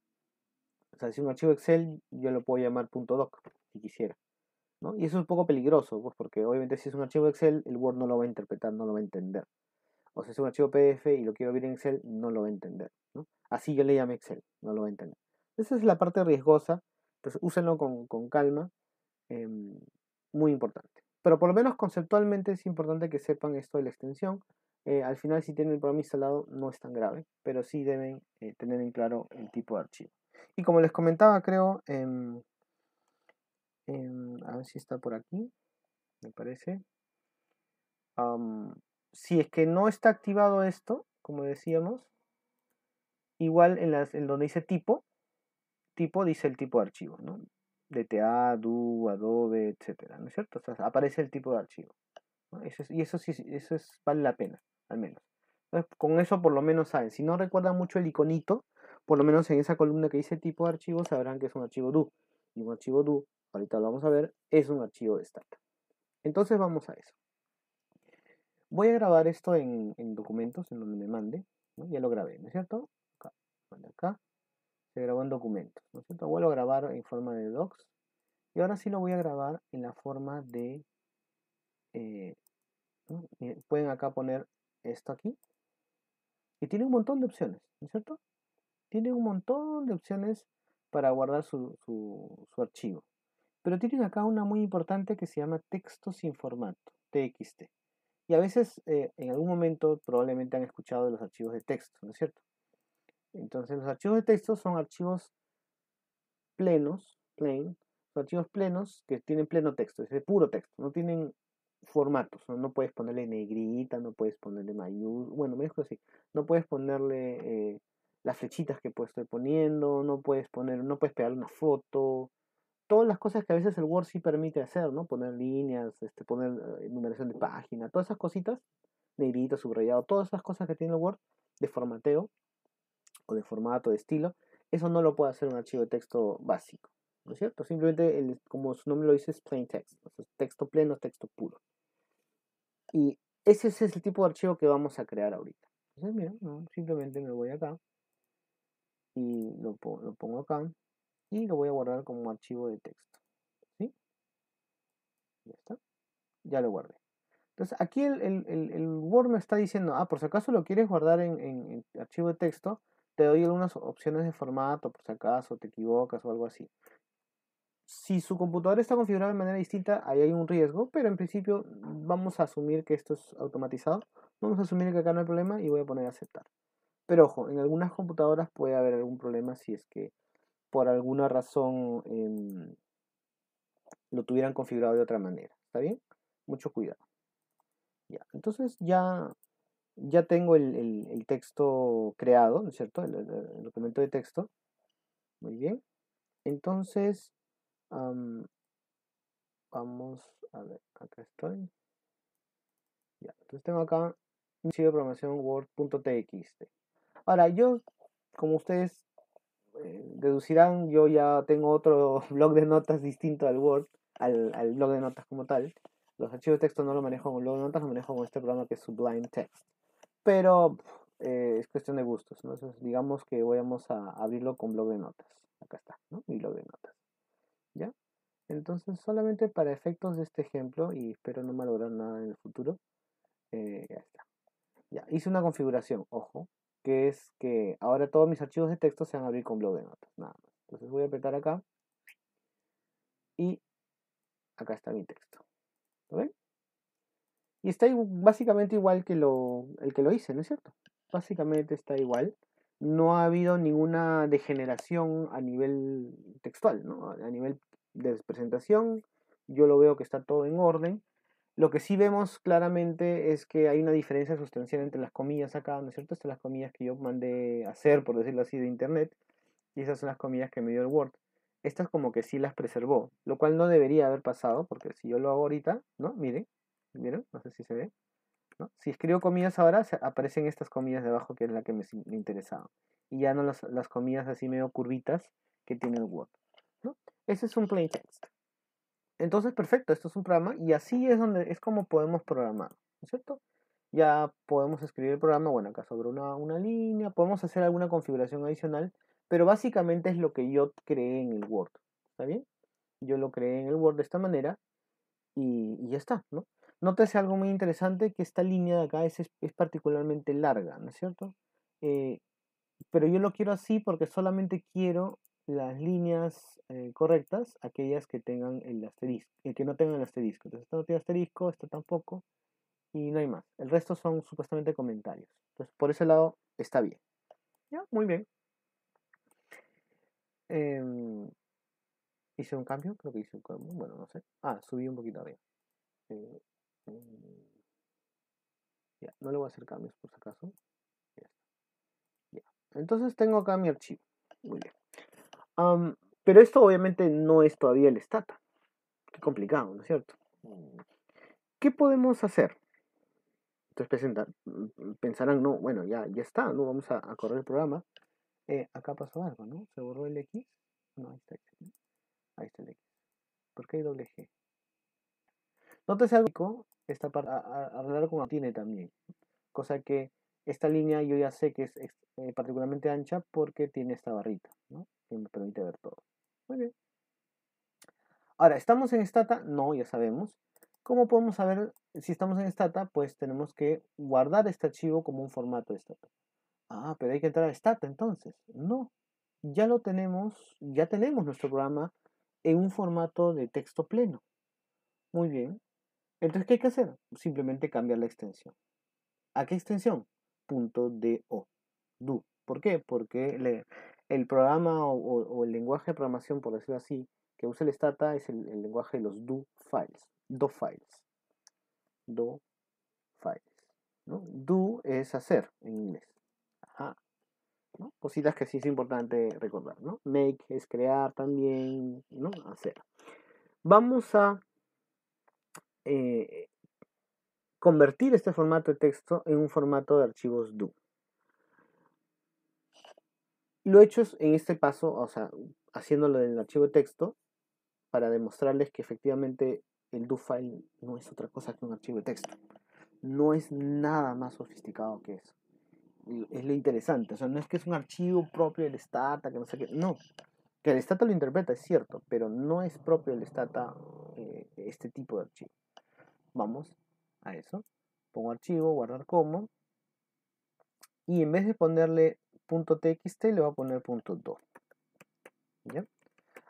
O sea, si un archivo Excel, yo lo puedo llamar .doc, si quisiera, ¿no? Y eso es un poco peligroso, pues porque obviamente si es un archivo Excel, el Word no lo va a interpretar, no lo va a entender. O si es un archivo PDF y lo quiero ver en Excel, no lo va a entender, ¿no? Así yo le llamo Excel, no lo va a entender. Esa es la parte riesgosa, entonces úsenlo con calma, em, muy importante. Pero por lo menos conceptualmente es importante que sepan esto de la extensión. Al final, si tienen el programa instalado, no es tan grave, pero sí deben tener en claro el tipo de archivo. Y como les comentaba, creo, a ver si está por aquí, me parece. Si es que no está activado esto, como decíamos, igual en donde dice tipo dice el tipo de archivo, ¿no? DTA, DO, Adobe, etcétera, ¿no es cierto? O sea, aparece el tipo de archivo, ¿no? Y eso sí, vale la pena, al menos. Entonces, con eso por lo menos saben. Si no recuerdan mucho el iconito, por lo menos en esa columna que dice tipo de archivo, sabrán que es un archivo DO. Y un archivo DO, ahorita lo vamos a ver, es un archivo de Stata. Entonces vamos a eso. Voy a grabar esto en documentos, en donde me mande, ¿no? Ya lo grabé, ¿no es cierto? Acá, manda acá, se grabó en documentos, ¿no es cierto? Vuelvo a grabar en forma de docs, y ahora sí lo voy a grabar en la forma de, eh, ¿no? Pueden acá poner esto aquí, y tiene un montón de opciones, ¿no es cierto? Tiene un montón de opciones para guardar su archivo. Pero tienen acá una muy importante que se llama texto sin formato, TXT. Y a veces, en algún momento, probablemente han escuchado de los archivos de texto, ¿no es cierto? Entonces, los archivos de texto son archivos son archivos plenos que tienen pleno texto, es de puro texto, no tienen formatos, no puedes ponerle negrita, no puedes ponerle mayúscula, bueno, mejor así, no puedes ponerle las flechitas que estoy poniendo, no puedes pegar una foto, todas las cosas que a veces el Word sí permite hacer, ¿no? Poner líneas, poner numeración de página, todas esas cositas, negrito, subrayado, todas esas cosas que tiene el Word de formateo o de formato, de estilo, eso no lo puede hacer un archivo de texto básico, ¿no es cierto? Simplemente, como su nombre lo dice, es plain text, o sea, texto pleno, texto puro. Y ese es el tipo de archivo que vamos a crear ahorita. Entonces, mira, no, simplemente me voy acá y lo pongo acá y lo voy a guardar como archivo de texto. ¿Sí? Ya está. Ya lo guardé. Entonces, aquí el Word me está diciendo, por si acaso lo quieres guardar en archivo de texto, te doy algunas opciones de formato, por si acaso te equivocas o algo así. Si su computadora está configurada de manera distinta, ahí hay un riesgo, pero en principio vamos a asumir que esto es automatizado. Vamos a asumir que acá no hay problema y voy a poner aceptar. Pero ojo, en algunas computadoras puede haber algún problema si es que por alguna razón lo tuvieran configurado de otra manera. ¿Está bien? Mucho cuidado. Ya, entonces ya tengo el texto creado, ¿no es cierto? El documento de texto. Muy bien. Entonces, vamos a ver, acá estoy. Ya, entonces tengo acá un sitio de programación word.txt. Ahora, como ustedes deducirán, yo ya tengo otro blog de notas distinto al Word, al blog de notas como tal. Los archivos de texto no lo manejo con blog de notas, lo manejo con este programa que es Sublime Text. Pero es cuestión de gustos, ¿no? Entonces, digamos que vamos a abrirlo con blog de notas. Acá está, ¿no? Mi blog de notas. ¿Ya? Entonces, solamente para efectos de este ejemplo, y espero no malograr nada en el futuro, ya está. Ya, hice una configuración, ojo, que es que ahora todos mis archivos de texto se van a abrir con blog de notas, nada más. Entonces voy a apretar acá y acá está mi texto. ¿Lo ven? Y está básicamente igual que el que lo hice, ¿no es cierto? Básicamente está igual. No ha habido ninguna degeneración a nivel textual, ¿no? A nivel de presentación, yo lo veo que está todo en orden. Lo que sí vemos claramente es que hay una diferencia sustancial entre las comillas acá, ¿no es cierto? Estas son las comillas que yo mandé a hacer, por decirlo así, de internet, y esas son las comillas que me dio el Word. Estas como que sí las preservó, lo cual no debería haber pasado, porque si yo lo hago ahorita, ¿no? Miren, ¿vieron? No sé si se ve, ¿no? Si escribo comillas ahora, aparecen estas comillas de abajo, que es la que me interesaba. Y ya no las comillas así medio curvitas que tiene el Word, ¿no? Ese es un plain text. Entonces, perfecto, esto es un programa y así es como podemos programar, ¿no es cierto? Ya podemos escribir el programa, bueno, acá sobre una línea, podemos hacer alguna configuración adicional, pero básicamente es lo que yo creé en el Word, ¿está bien? Yo lo creé en el Word de esta manera y ya está, ¿no? Nótese algo muy interesante, que esta línea de acá es particularmente larga, ¿no es cierto? Eh, pero yo lo quiero así porque solamente quiero las líneas correctas, aquellas que tengan el asterisco, que no tengan el asterisco. Entonces, esta no tiene asterisco, esta tampoco, y no hay más. El resto son supuestamente comentarios. Entonces, por ese lado está bien. Ya, muy bien. Em, hice un cambio, creo que hice un cambio, bueno, no sé. Ah, subí un poquito arriba. Eh, em, ya, no le voy a hacer cambios por si acaso. Ya está. Ya. Entonces tengo acá mi archivo. Muy bien. Pero esto obviamente no es todavía el stata. Qué complicado, ¿no es cierto? ¿Qué podemos hacer? Entonces pensarán, no, bueno, ya está, no vamos a correr el programa. Acá pasó algo, ¿no? ¿Se borró el X? No, ahí está, ¿no? Ahí está el X. ¿Por qué hay doble G? Nótese algo, esta parte, arreglar como tiene también. Cosa que esta línea yo ya sé que es particularmente ancha porque tiene esta barrita, ¿no? Que me permite ver todo. Muy bien. Ahora, ¿estamos en Stata? No, ya sabemos. ¿Cómo podemos saber si estamos en Stata? Pues tenemos que guardar este archivo como un formato de Stata. Ah, pero hay que entrar a Stata entonces. No, ya lo tenemos, ya tenemos nuestro programa en un formato de texto pleno. Muy bien. Entonces, ¿qué hay que hacer? Simplemente cambiar la extensión. ¿A qué extensión? .do. Do. ¿Por qué? Porque el programa o el lenguaje de programación, por decirlo así, que usa el Stata es el lenguaje de los do files. Do files. Do files. ¿No? Do es hacer en inglés. Ajá. ¿No? Cositas que sí es importante recordar, ¿no? Make es crear también, ¿no? Hacer. Vamos a eh, convertir este formato de texto en un formato de archivos do. Lo he hecho en este paso, o sea, haciéndolo en el archivo de texto, para demostrarles que efectivamente el do file no es otra cosa que un archivo de texto. No es nada más sofisticado que eso. Es lo interesante, o sea, no es que es un archivo propio del Stata, que no sé qué, no. Que el Stata lo interpreta, es cierto, pero no es propio del Stata este tipo de archivo. Vamos a eso. Pongo archivo, guardar como, y en vez de ponerle .txt le voy a poner .do. ¿Ya?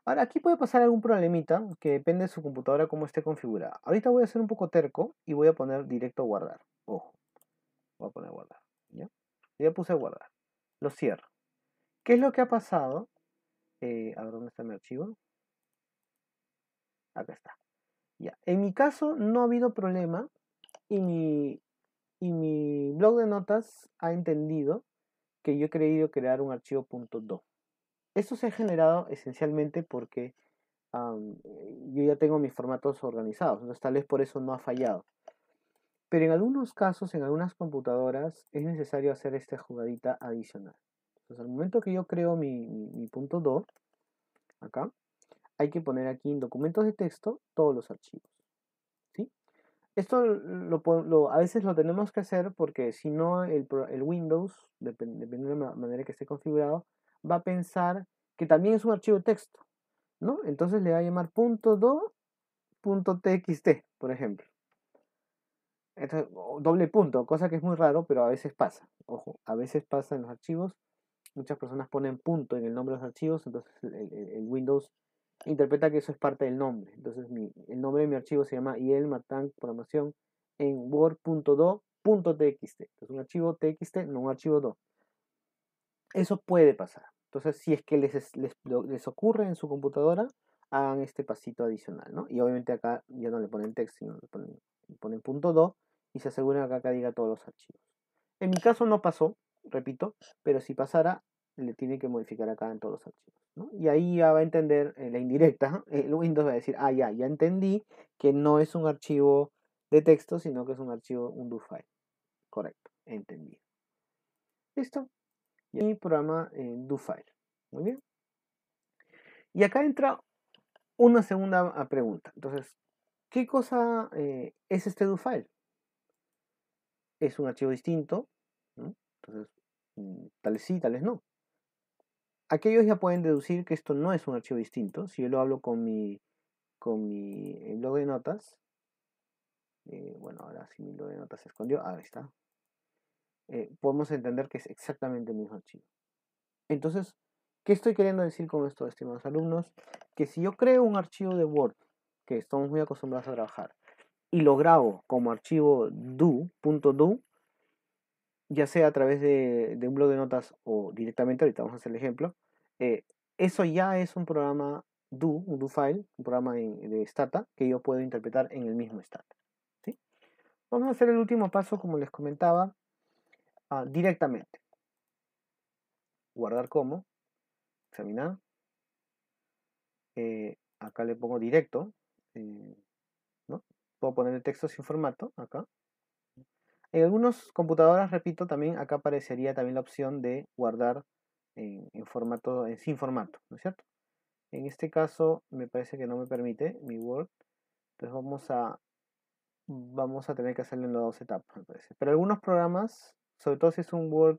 Ahora, aquí puede pasar algún problemita que depende de su computadora cómo esté configurada. Ahorita voy a ser un poco terco y voy a poner directo guardar. Ojo, voy a poner guardar. ¿Ya? Ya puse guardar. Lo cierro. ¿Qué es lo que ha pasado? A ver, ¿dónde está mi archivo? Acá está. Ya. En mi caso no ha habido problema y mi blog de notas ha entendido que yo he querido crear un archivo .do. Esto se ha generado esencialmente porque yo ya tengo mis formatos organizados, entonces tal vez por eso no ha fallado. Pero en algunos casos, en algunas computadoras, es necesario hacer esta jugadita adicional. Entonces, al momento que yo creo mi punto .do, acá, hay que poner aquí en documentos de texto todos los archivos. ¿Sí? Esto a veces lo tenemos que hacer porque si no el Windows, dependiendo de la manera que esté configurado, va a pensar que también es un archivo de texto, ¿no? Entonces le va a llamar .do.txt, por ejemplo. Esto, doble punto, cosa que es muy raro, pero a veces pasa. Ojo, a veces pasa en los archivos. Muchas personas ponen punto en el nombre de los archivos, entonces el Windows interpreta que eso es parte del nombre. Entonces el nombre de mi archivo se llama IEL programación en word.do.txt. Es un archivo txt, no un archivo do. Eso puede pasar. Entonces, si es que les ocurre en su computadora, hagan este pasito adicional, ¿no? Y obviamente acá ya no le ponen texto, sino le ponen .do y se aseguran que acá diga todos los archivos. En mi caso no pasó, repito, pero si pasara, le tiene que modificar acá en todos los archivos, ¿no? Y ahí ya va a entender la indirecta, el Windows va a decir, ya entendí que no es un archivo de texto, sino que es un archivo, un do file. Correcto, entendido. ¿Listo? Y mi programa do file. Muy bien. Y acá entra una segunda pregunta. Entonces, ¿qué cosa es este do file? Es un archivo distinto, ¿no? Entonces, tal vez sí, tal vez no. Aquellos ya pueden deducir que esto no es un archivo distinto. Si yo lo hablo con mi blog de notas, bueno, ahora sí mi blog de notas se escondió, ahí está. Podemos entender que es exactamente el mismo archivo. Entonces, ¿Qué estoy queriendo decir con esto, estimados alumnos? Que si yo creo un archivo de Word, que estamos muy acostumbrados a trabajar, y lo grabo como archivo do.do, ya sea a través de un blog de notas o directamente, ahorita vamos a hacer el ejemplo, eso ya es un programa un do file, un programa de Stata que yo puedo interpretar en el mismo Stata. ¿Sí? Vamos a hacer el último paso, como les comentaba, directamente. Guardar como, examinar, acá le pongo directo, ¿no? Puedo poner el texto sin formato, acá. En algunas computadoras, repito, también acá aparecería también la opción de guardar en formato, sin formato, ¿no es cierto? En este caso me parece que no me permite mi Word, entonces vamos a tener que hacerlo en las dos etapas, me parece. Pero algunos programas, sobre todo si es un Word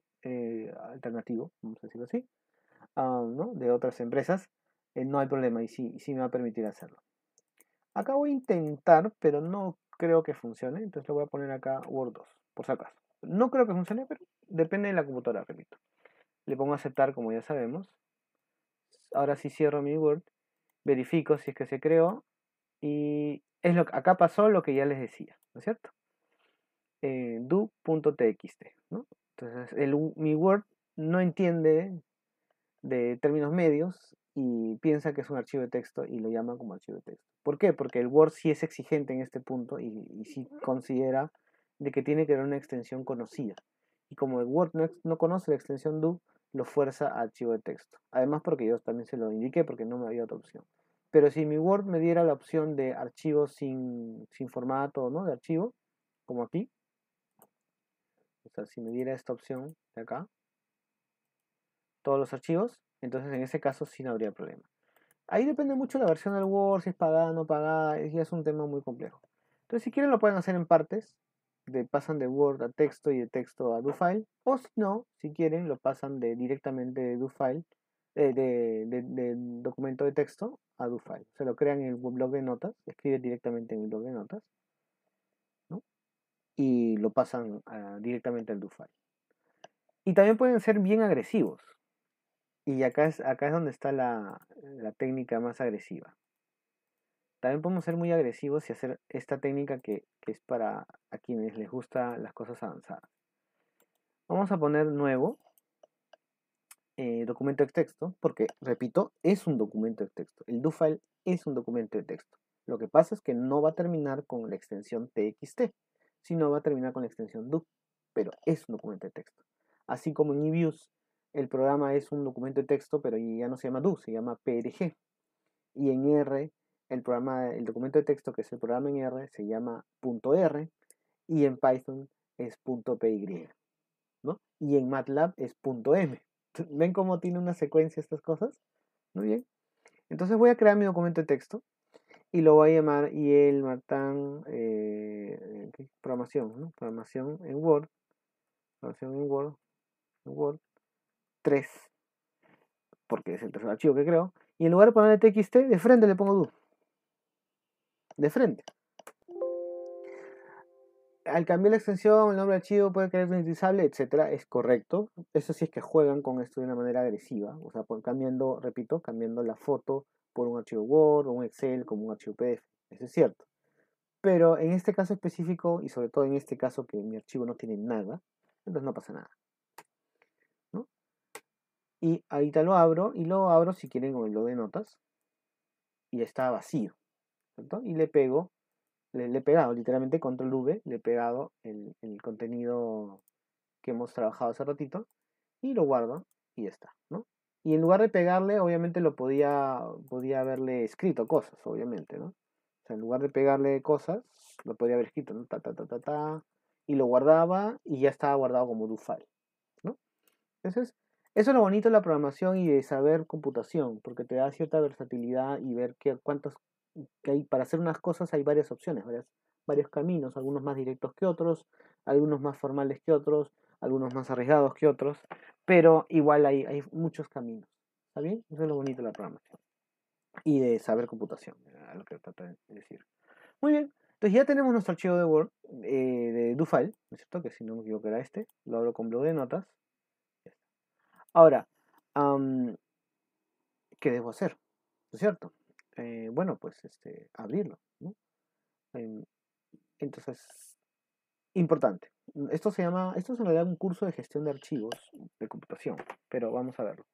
alternativo, vamos a decirlo así, ¿no? De otras empresas, no hay problema y sí me va a permitir hacerlo. Acá voy a intentar, pero no creo que funcione, entonces le voy a poner acá Word 2, por si acaso. No creo que funcione, pero depende de la computadora, repito. Le pongo a aceptar, como ya sabemos. Ahora sí cierro mi Word, verifico si es que se creó y acá pasó lo que ya les decía, ¿no es cierto? Do.txt, ¿no? Entonces mi Word no entiende de términos medios y piensa que es un archivo de texto y lo llama como archivo de texto. ¿Por qué? Porque el Word sí es exigente en este punto y sí considera de que tiene que tener una extensión conocida. Y como el Word no conoce la extensión do, lo fuerza a archivo de texto. Además porque yo también se lo indiqué porque no me había otra opción. Pero si mi Word me diera la opción de archivo sin formato, ¿no? De archivo, como aquí. O sea, si me diera esta opción de acá, todos los archivos, entonces en ese caso sí no habría problema. Ahí depende mucho de la versión del Word, si es pagada o no pagada, ya es un tema muy complejo. Entonces, si quieren lo pueden hacer en partes, pasan de Word a texto y de texto a DoFile, o si no, si quieren lo pasan directamente de DoFile, de documento de texto a DoFile. Se lo crean en el blog de notas, escriben directamente en el blog de notas, ¿no? Y lo pasan directamente al DoFile. Y también pueden ser bien agresivos. Y acá es donde está la técnica más agresiva. También podemos ser muy agresivos y hacer esta técnica que es para a quienes les gustan las cosas avanzadas. Vamos a poner nuevo documento de texto, porque, repito, es un documento de texto. El do-file es un documento de texto. Lo que pasa es que no va a terminar con la extensión txt, sino va a terminar con la extensión do, pero es un documento de texto. Así como en eViews, el programa es un documento de texto, pero ya no se llama do, se llama PRG. Y en R, el documento de texto que es el programa en R se llama .r y en Python es .py, ¿no? Y en MATLAB es .m. ¿Ven cómo tiene una secuencia estas cosas? Muy bien. Entonces voy a crear mi documento de texto y lo voy a llamar IEL Martán programación, ¿no? Programación en Word, en Word 3, porque es el tercer archivo que creo. Y en lugar de ponerle txt, de frente le pongo do. De frente. Al cambiar la extensión, el nombre del archivo puede quedar inutilizable, etcétera, es correcto. Eso sí es que juegan con esto de una manera agresiva, o sea, cambiando, repito, cambiando la foto por un archivo Word o un Excel como un archivo PDF. Eso es cierto. Pero en este caso específico, y sobre todo en este caso que mi archivo no tiene nada, entonces no pasa nada, ¿no? Y ahorita lo abro, y lo abro si quieren con el blog de notas, y está vacío, ¿cierto? Y le pego. Le he pegado, literalmente, control V, le he pegado el contenido que hemos trabajado hace ratito y lo guardo y ya está, ¿no? Y en lugar de pegarle, obviamente podía haberle escrito cosas, obviamente, ¿no? O sea, en lugar de pegarle cosas, lo podría haber escrito, ¿no? Y lo guardaba y ya estaba guardado como do file, ¿no? Entonces, eso es lo bonito de la programación y de saber computación, porque te da cierta versatilidad y ver que hay para hacer unas cosas hay varias opciones, varios caminos, algunos más directos que otros, algunos más formales que otros, algunos más arriesgados que otros, pero igual hay muchos caminos. ¿Está bien? Eso es lo bonito de la programación y de saber computación, a lo que trato de decir. Muy bien, entonces ya tenemos nuestro archivo de Word de DoFile, ¿no es cierto? Que si no me equivoco era este, lo abro con blog de notas. Ahora, ¿qué debo hacer? ¿No es cierto? Bueno, pues abrirlo, ¿no? Entonces, importante. Esto es en realidad un curso de gestión de archivos de computación, pero vamos a verlo.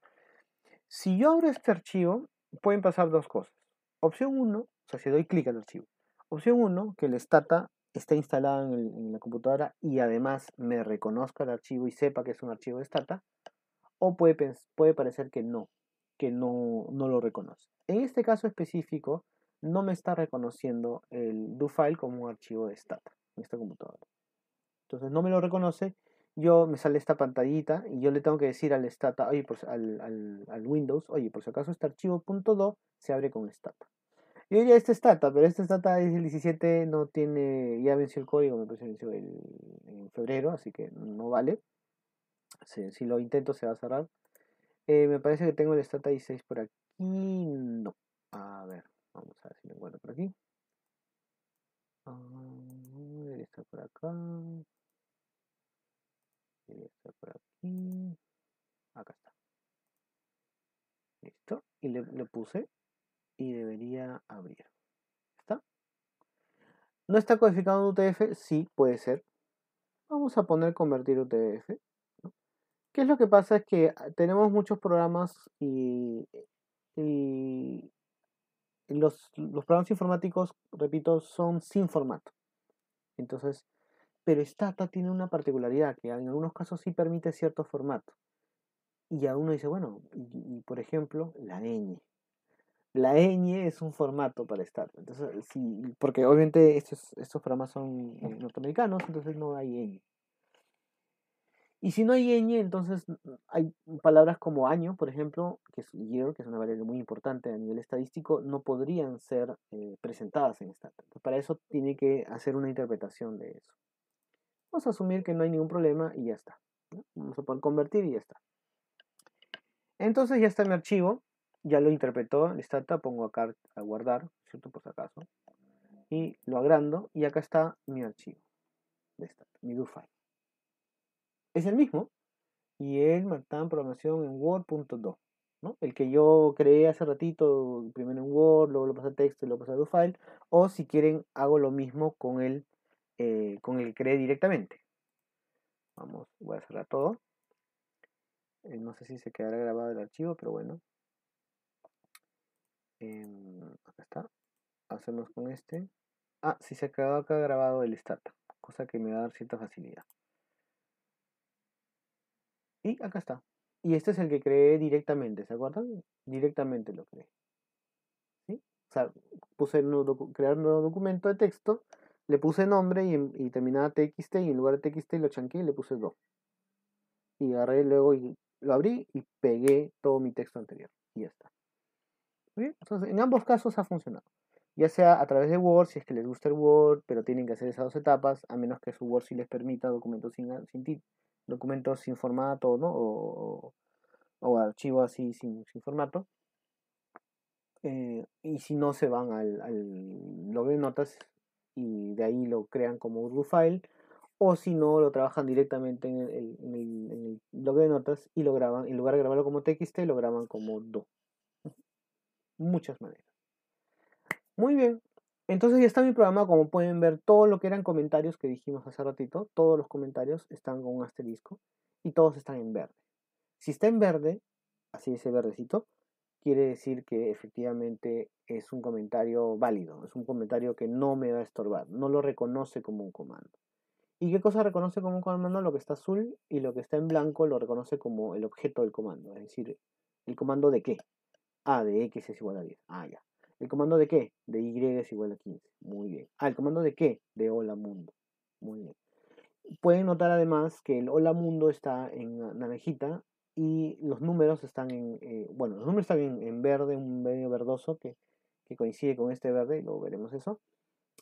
Si yo abro este archivo, pueden pasar dos cosas. Opción uno, o sea, si doy clic al archivo. Opción uno, que el Stata esté instalado en la computadora y además me reconozca el archivo y sepa que es un archivo de Stata. O puede parecer que no lo reconoce. En este caso específico, no me está reconociendo el do file como un archivo de Stata en esta computadora. Entonces no me lo reconoce, me sale esta pantallita y yo le tengo que decir al Stata, oye, al Windows, oye, por si acaso este archivo .do se abre con Stata. Yo diría este Stata, pero este Stata es el 17, no tiene, ya venció el código, me parece que venció en febrero, así que no vale. Si lo intento se va a cerrar. Me parece que tengo el Stata 16 por aquí. No. A ver, vamos a ver si lo encuentro por aquí. Debe estar por acá. Debe estar por aquí. Acá está. Listo. Y le puse y debería abrir. ¿Está? ¿No está codificado en UTF? Sí, puede ser. Vamos a poner convertir UTF. ¿No? ¿Qué es lo que pasa? Es que tenemos muchos programas y los programas informáticos, repito, son sin formato. Entonces, pero Stata tiene una particularidad que en algunos casos sí permite cierto formato. Y a uno dice, bueno, por ejemplo, la ñ. La ñ es un formato para Stata. Entonces, sí, porque obviamente estos programas son norteamericanos, entonces no hay ñ. Y si no hay ñ, entonces hay palabras como año, por ejemplo, que es year, que es una variable muy importante a nivel estadístico, no podrían ser presentadas en Stata. Entonces, para eso tiene que hacer una interpretación de eso. Vamos a asumir que no hay ningún problema y ya está, ¿no? Vamos a poner convertir y ya está. Entonces ya está mi archivo, ya lo interpretó el Stata, pongo acá a guardar, ¿cierto? Por si acaso. Y lo agrando y acá está mi archivo de Stata, mi do file. Es el mismo y él me está en programación en word.do, ¿no? El que yo creé hace ratito, primero en Word, luego lo pasé a texto y luego pasé a do file. O si quieren, hago lo mismo con con el que creé directamente. Vamos, voy a cerrar todo. No sé si se quedará grabado el archivo, pero bueno. Acá está. Hacemos con este. Ah, sí se quedó acá grabado el Stata, cosa que me va a dar cierta facilidad. Y acá está. Y este es el que creé directamente, ¿se acuerdan? Directamente lo creé. ¿Sí? O sea, puse crear un nuevo documento de texto, le puse nombre y terminaba TXT y en lugar de TXT lo chanqué y le puse do. Y agarré luego y lo abrí y pegué todo mi texto anterior. Y ya está. ¿Bien? Entonces, en ambos casos ha funcionado. Ya sea a través de Word, si es que les gusta el Word, pero tienen que hacer esas dos etapas, a menos que su Word sí les permita documentos documentos sin formato, ¿no? O archivos así sin formato. Y si no, se van al bloc de notas y de ahí lo crean como Urdu file. O si no, lo trabajan directamente en el bloc de notas y lo graban, en lugar de grabarlo como TXT, lo graban como do. Muchas maneras. Muy bien. Entonces ya está mi programa. Como pueden ver, todo lo que eran comentarios que dijimos hace ratito, todos los comentarios están con un asterisco y todos están en verde. Si está en verde, así ese verdecito, quiere decir que efectivamente es un comentario válido, es un comentario que no me va a estorbar, no lo reconoce como un comando. ¿Y qué cosa reconoce como un comando? Lo que está azul y lo que está en blanco lo reconoce como el objeto del comando, es decir, el comando de qué. De X es igual a 10. Ya. ¿El comando de qué? De Y es igual a 15. Muy bien. ¿El comando de qué? De hola mundo. Muy bien. Pueden notar además que el hola mundo está en naranjita y los números están bueno, los números están en verde, un medio verdoso que coincide con este verde, y luego veremos eso.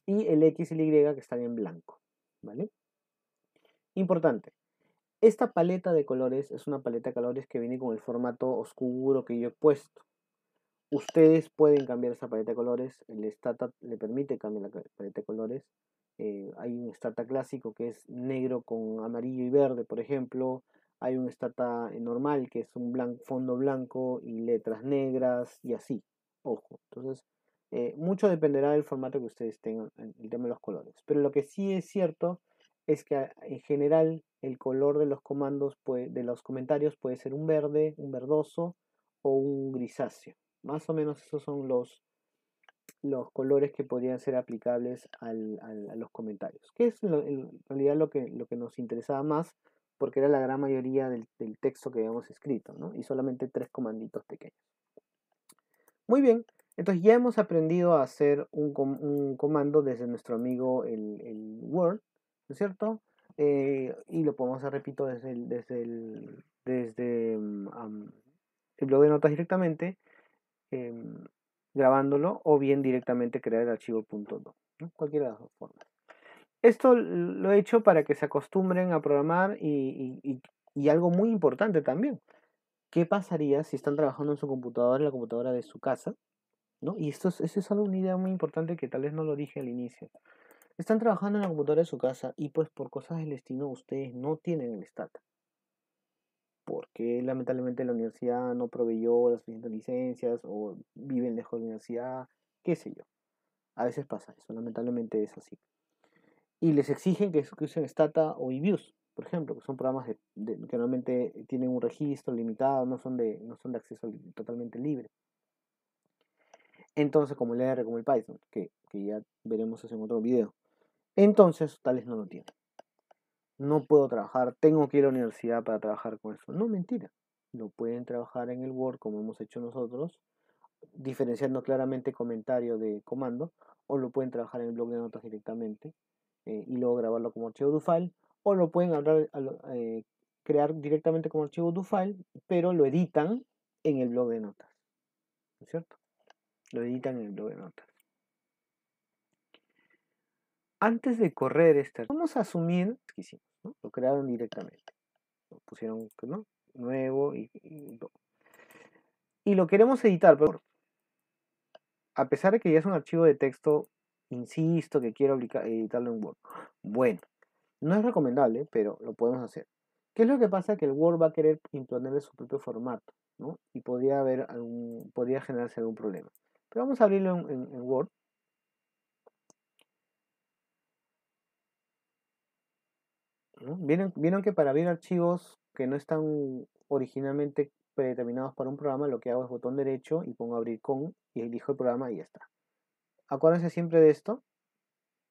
Y el X y el Y que están en blanco. ¿Vale? Importante. Esta paleta de colores es una paleta de colores que viene con el formato oscuro que yo he puesto. Ustedes pueden cambiar esa paleta de colores, el Stata le permite cambiar la paleta de colores. Hay un Stata clásico que es negro con amarillo y verde, por ejemplo. hay un stata normal que es un fondo blanco y letras negras y así. Ojo. Entonces, mucho dependerá del formato que ustedes tengan en el tema de los colores. Pero lo que sí es cierto es que en general el color de los comandos, de los comentarios puede ser un verde, un verdoso o un grisáceo. Más o menos esos son los colores que podrían ser aplicables a los comentarios. Que es en realidad lo que nos interesaba más, porque era la gran mayoría del texto que habíamos escrito, ¿no? Y solamente 3 comanditos pequeños. Muy bien, entonces ya hemos aprendido a hacer un comando desde nuestro amigo el Word, ¿no es cierto? Y lo podemos hacer, repito, desde el blog de notas directamente, em, grabándolo, o bien directamente crear el archivo .do, ¿no? Cualquiera de las dos formas. Esto lo he hecho para que se acostumbren a programar y algo muy importante también. ¿Qué pasaría si están trabajando en su computadora, en la computadora de su casa? ¿No? Y eso es algo, una idea muy importante que tal vez no lo dije al inicio. Están trabajando en la computadora de su casa y pues por cosas del destino ustedes no tienen el STAT. Porque lamentablemente la universidad no proveyó las suficientes licencias o viven lejos de la universidad, qué sé yo. A veces pasa eso, lamentablemente es así. Y les exigen que usen Stata o eViews, por ejemplo, que son programas que normalmente tienen un registro limitado, no son de acceso totalmente libre. Entonces, como el R, como el Python, que ya veremos eso en otro video. Entonces, tales no lo tienen. No puedo trabajar, tengo que ir a la universidad para trabajar con eso. No, mentira. Lo pueden trabajar en el Word como hemos hecho nosotros, diferenciando claramente comentario de comando, o lo pueden trabajar en el blog de notas directamente y luego grabarlo como archivo do file, o lo pueden crear directamente como archivo do file, pero lo editan en el blog de notas. ¿No es cierto? Lo editan en el blog de notas. Antes de correr vamos a asumir que hicimos, ¿no? Lo crearon directamente. Lo pusieron, ¿no? Nuevo y lo queremos editar, pero a pesar de que ya es un archivo de texto, insisto que quiero editarlo en Word. Bueno, no es recomendable, pero lo podemos hacer. ¿Qué es lo que pasa? Que el Word va a querer imponerle su propio formato, ¿no? Y podría generarse algún problema. Pero vamos a abrirlo en Word. ¿No? ¿Vieron que para abrir archivos que no están originalmente predeterminados para un programa, lo que hago es botón derecho y pongo abrir con y elijo el programa y ya está? Acuérdense siempre de esto.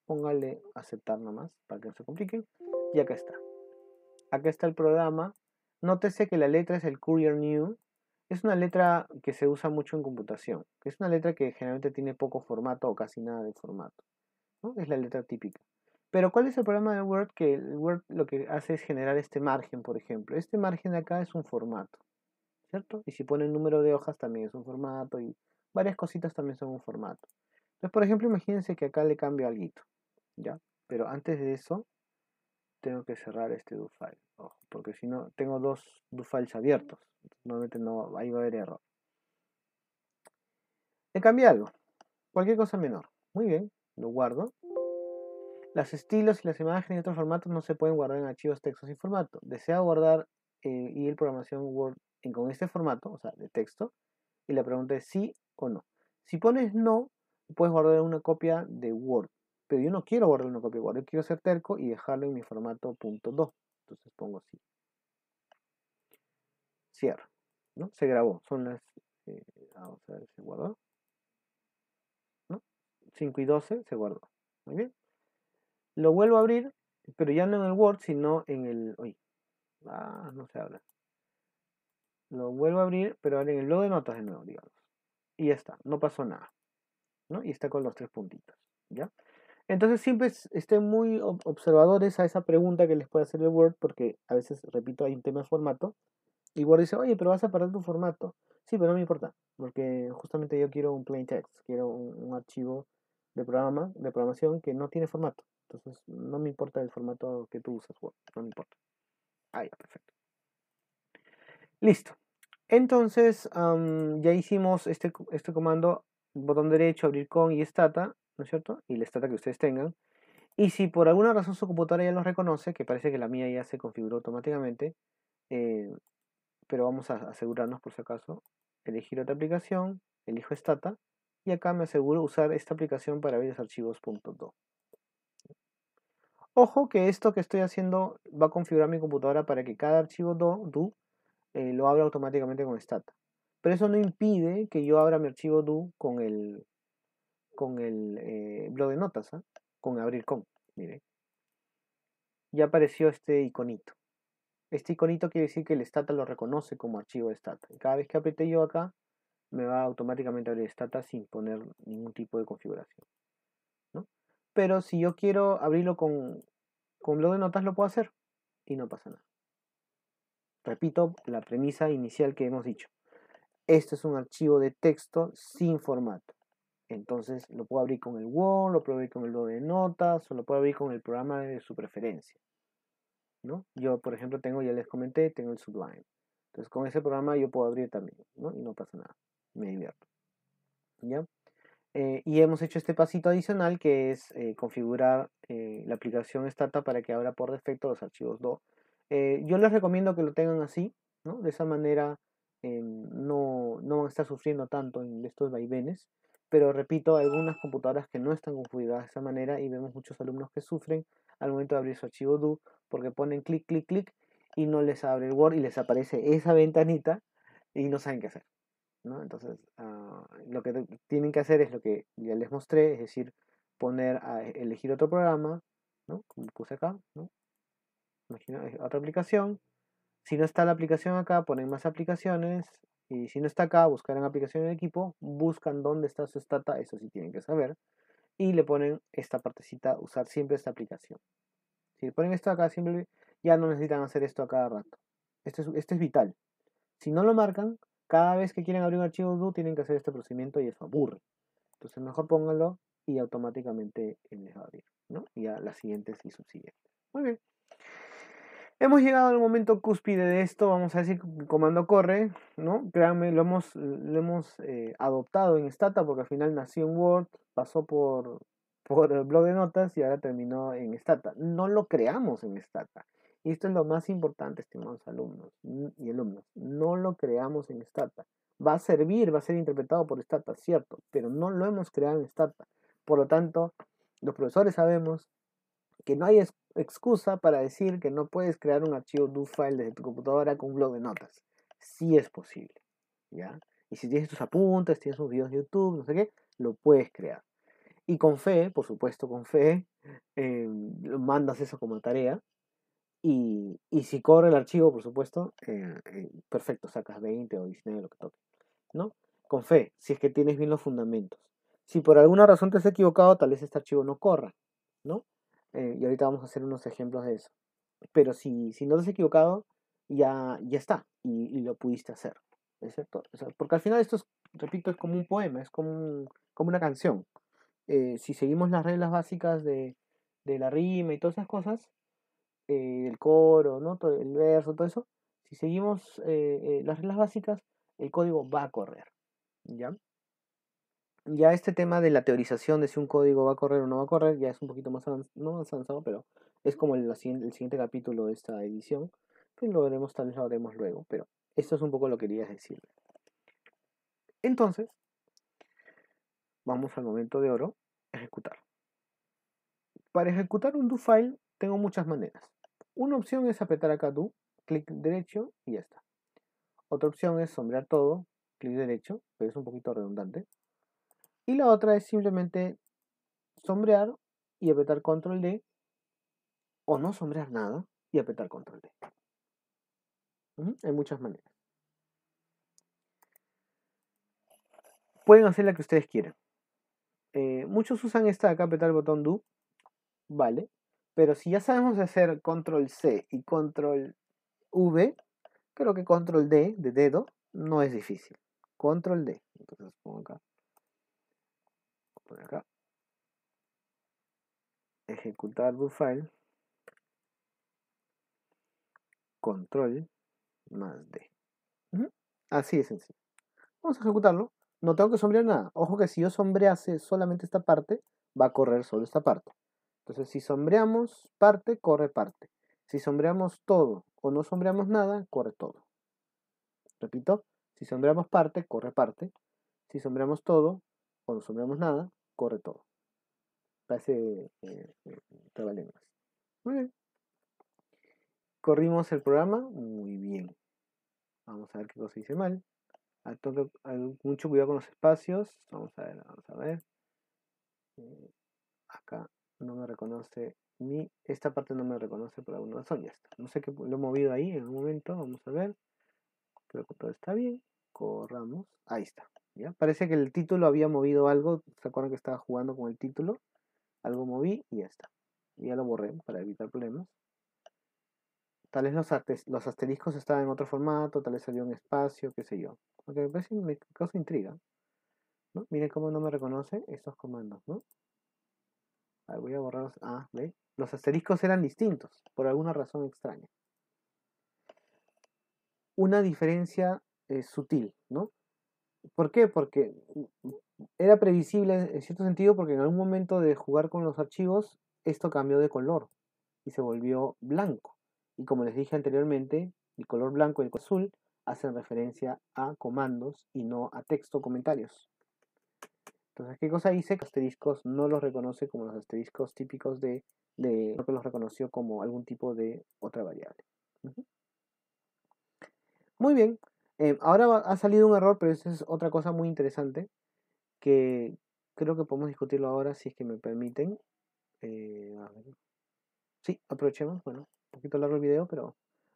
Póngale aceptar nomás para que no se compliquen. Y acá está. Acá está el programa. Nótese que la letra es el Courier New. Es una letra que se usa mucho en computación. Es una letra que generalmente tiene poco formato o casi nada de formato, ¿no? Es la letra típica. Pero ¿cuál es el problema de Word? Que el Word lo que hace es generar este margen, por ejemplo. Este margen de acá es un formato, ¿cierto? Y si pone el número de hojas también es un formato y varias cositas también son un formato. Entonces, por ejemplo, imagínense que acá le cambio algo, ¿ya? Pero antes de eso, tengo que cerrar este do file, ojo, porque si no, tengo dos do files abiertos. Normalmente no, ahí va a haber error. Le cambié algo, cualquier cosa menor. Muy bien, lo guardo. Los estilos y las imágenes y otros formatos no se pueden guardar en archivos texto sin formato. Desea guardar y programación Word con este formato, o sea, de texto, y la pregunta es sí o no. Si pones no, puedes guardar una copia de Word, pero yo no quiero guardar una copia de Word, yo quiero ser terco y dejarlo en mi formato .do. Entonces pongo sí. Cierro, ¿no? Se grabó, son las, vamos a ver, se guardó, ¿no? 5 y 12 se guardó. Muy bien. Lo vuelvo a abrir, pero ya no en el Word, sino en el... Uy, no se habla. Lo vuelvo a abrir, pero ahora en el blog de notas de nuevo, digamos. Y ya está, no pasó nada, ¿no? Y está con los 3 puntitos, ¿ya? Entonces siempre estén muy observadores a esa pregunta que les puede hacer el Word, porque a veces, repito, hay un tema de formato, y Word dice, oye, pero vas a perder tu formato. Sí, pero no me importa, porque justamente yo quiero un plain text, quiero un archivo de programación que no tiene formato. Entonces, no me importa el formato que tú usas, Word, no me importa. Ah, ya, perfecto. Listo. Entonces, ya hicimos este comando, botón derecho, abrir con y stata, ¿no es cierto? Y la stata que ustedes tengan. Y si por alguna razón su computadora ya los reconoce, que parece que la mía ya se configuró automáticamente, pero vamos a asegurarnos por si acaso. Elegir otra aplicación, elijo Stata, y acá me aseguro usar esta aplicación para ver los archivos .do. Ojo que esto que estoy haciendo va a configurar mi computadora para que cada archivo do lo abra automáticamente con Stata. Pero eso no impide que yo abra mi archivo do con el blog de notas, ¿eh? Con abrir con. Miren. Ya apareció este iconito. Este iconito quiere decir que el Stata lo reconoce como archivo de Stata. Y cada vez que apriete yo acá, me va automáticamente a abrir Stata sin poner ningún tipo de configuración, ¿no? Pero si yo quiero abrirlo con blog de notas, lo puedo hacer y no pasa nada. Repito la premisa inicial que hemos dicho. Esto es un archivo de texto sin formato. Entonces lo puedo abrir con el Word, lo puedo abrir con el blog de notas, o lo puedo abrir con el programa de su preferencia, ¿no? Yo, por ejemplo, ya les comenté, tengo el Sublime. Entonces con ese programa yo puedo abrir también, ¿no? Y no pasa nada, me divierto, ¿ya? Y hemos hecho este pasito adicional que es configurar la aplicación Stata para que abra por defecto los archivos DO. Yo les recomiendo que lo tengan así, ¿no? De esa manera no van a estar sufriendo tanto en estos vaivenes. Pero repito, hay algunas computadoras que no están configuradas de esa manera y vemos muchos alumnos que sufren al momento de abrir su archivo DO porque ponen clic, clic, clic y no les abre el Word y les aparece esa ventanita y no saben qué hacer, ¿no? Entonces, lo que tienen que hacer es lo que ya les mostré, es decir, elegir otro programa, ¿no? Como puse acá, ¿no? Imagina, otra aplicación. Si no está la aplicación acá, ponen más aplicaciones. Y si no está acá, buscar en aplicación en equipo, buscan dónde está su Stata, eso sí tienen que saber. Y le ponen esta partecita, usar siempre esta aplicación. Si le ponen esto acá, siempre ya no necesitan hacer esto a cada rato. Esto es vital. Si no lo marcan, cada vez que quieren abrir un archivo DO tienen que hacer este procedimiento y eso aburre. Entonces mejor pónganlo y automáticamente él les va a abrir, ¿no? Y a las siguientes y subsiguientes. Muy bien. Hemos llegado al momento cúspide de esto, vamos a decir que comando corre, ¿no? Créanme, lo hemos adoptado en Stata porque al final nació en Word, pasó por el blog de notas y ahora terminó en Stata. No lo creamos en Stata. Y esto es lo más importante, estimados alumnos y alumnas. No lo creamos en Stata. Va a servir, va a ser interpretado por Stata, cierto, pero no lo hemos creado en Stata. Por lo tanto, los profesores sabemos que no hay excusa para decir que no puedes crear un archivo do file desde tu computadora con un blog de notas. Sí es posible, ¿ya? Y si tienes tus apuntes, tienes tus videos de YouTube, no sé qué, lo puedes crear. Y con fe, por supuesto, con fe, mandas eso como tarea. Y si corre el archivo, por supuesto, perfecto, sacas 20 o 19, lo que toque, ¿no? Con fe, si es que tienes bien los fundamentos. Si por alguna razón te has equivocado, tal vez este archivo no corra, ¿no? Y ahorita vamos a hacer unos ejemplos de eso. Pero si no te has equivocado, ya está, y lo pudiste hacer, ¿es cierto? O sea, porque al final esto es, repito, es como un poema, es como una canción. Si seguimos las reglas básicas de la rima y todas esas cosas, el coro, ¿no? Todo el verso, todo eso, si seguimos las reglas básicas, el código va a correr, ¿ya? Ya este tema de la teorización de si un código va a correr o no va a correr, ya es un poquito más no más avanzado, pero es como el siguiente capítulo de esta edición, que lo veremos, tal vez lo haremos luego, pero esto es un poco lo que quería decir. Entonces, vamos al momento de oro, ejecutar. Para ejecutar un do file tengo muchas maneras. Una opción es apretar acá do, clic derecho y ya está. Otra opción es sombrear todo, clic derecho, pero es un poquito redundante. Y la otra es simplemente sombrear y apretar control D, o no sombrear nada y apretar control D. Hay muchas maneras. Pueden hacer la que ustedes quieran. Muchos usan esta de acá, apretar el botón do, vale. Pero si ya sabemos hacer control C y control V, creo que control D de dedo no es difícil. Control D. Entonces pongo acá. Por acá. Ejecutar do file. Control más D. Así de sencillo. Vamos a ejecutarlo. No tengo que sombrear nada. Ojo que si yo sombrease solamente esta parte, va a correr solo esta parte. Entonces, si sombreamos parte, corre parte. Si sombreamos todo o no sombreamos nada, corre todo. Repito, si sombreamos parte, corre parte. Si sombreamos todo o no sombreamos nada, corre todo. Parece trabalenguas. Muy bien. Corrimos el programa. Muy bien. Vamos a ver qué cosa hice mal. Mucho cuidado con los espacios. Vamos a ver, vamos a ver. Acá no me reconoce esta parte no me reconoce por alguna razón. Ya está. No sé qué lo he movido ahí en un momento. Vamos a ver. Creo que todo está bien. Corramos. Ahí está. ¿Ya? Parece que el título había movido algo. ¿Se acuerdan que estaba jugando con el título? Algo moví y ya está. Y ya lo borré para evitar problemas. Tal vez los asteriscos estaban en otro formato, tal vez había un espacio, qué sé yo. Aunque me causa intriga, ¿no? Miren cómo no me reconoce estos comandos, ¿no? A ver, voy a borrarlos. Ah, ¿ve? Los asteriscos eran distintos, por alguna razón extraña. Una diferencia sutil, ¿no? ¿Por qué? Porque era previsible en cierto sentido, porque en algún momento de jugar con los archivos, esto cambió de color y se volvió blanco. Y como les dije anteriormente, el color blanco y el color azul hacen referencia a comandos y no a texto o comentarios. Entonces, ¿qué cosa hice? Que los asteriscos no los reconoce como los asteriscos típicos sino que los reconoció como algún tipo de otra variable. Muy bien. Ahora ha salido un error, pero esa es otra cosa muy interesante que creo que podemos discutirlo ahora si es que me permiten. A ver. Sí, aprovechemos. Bueno, un poquito largo el video, pero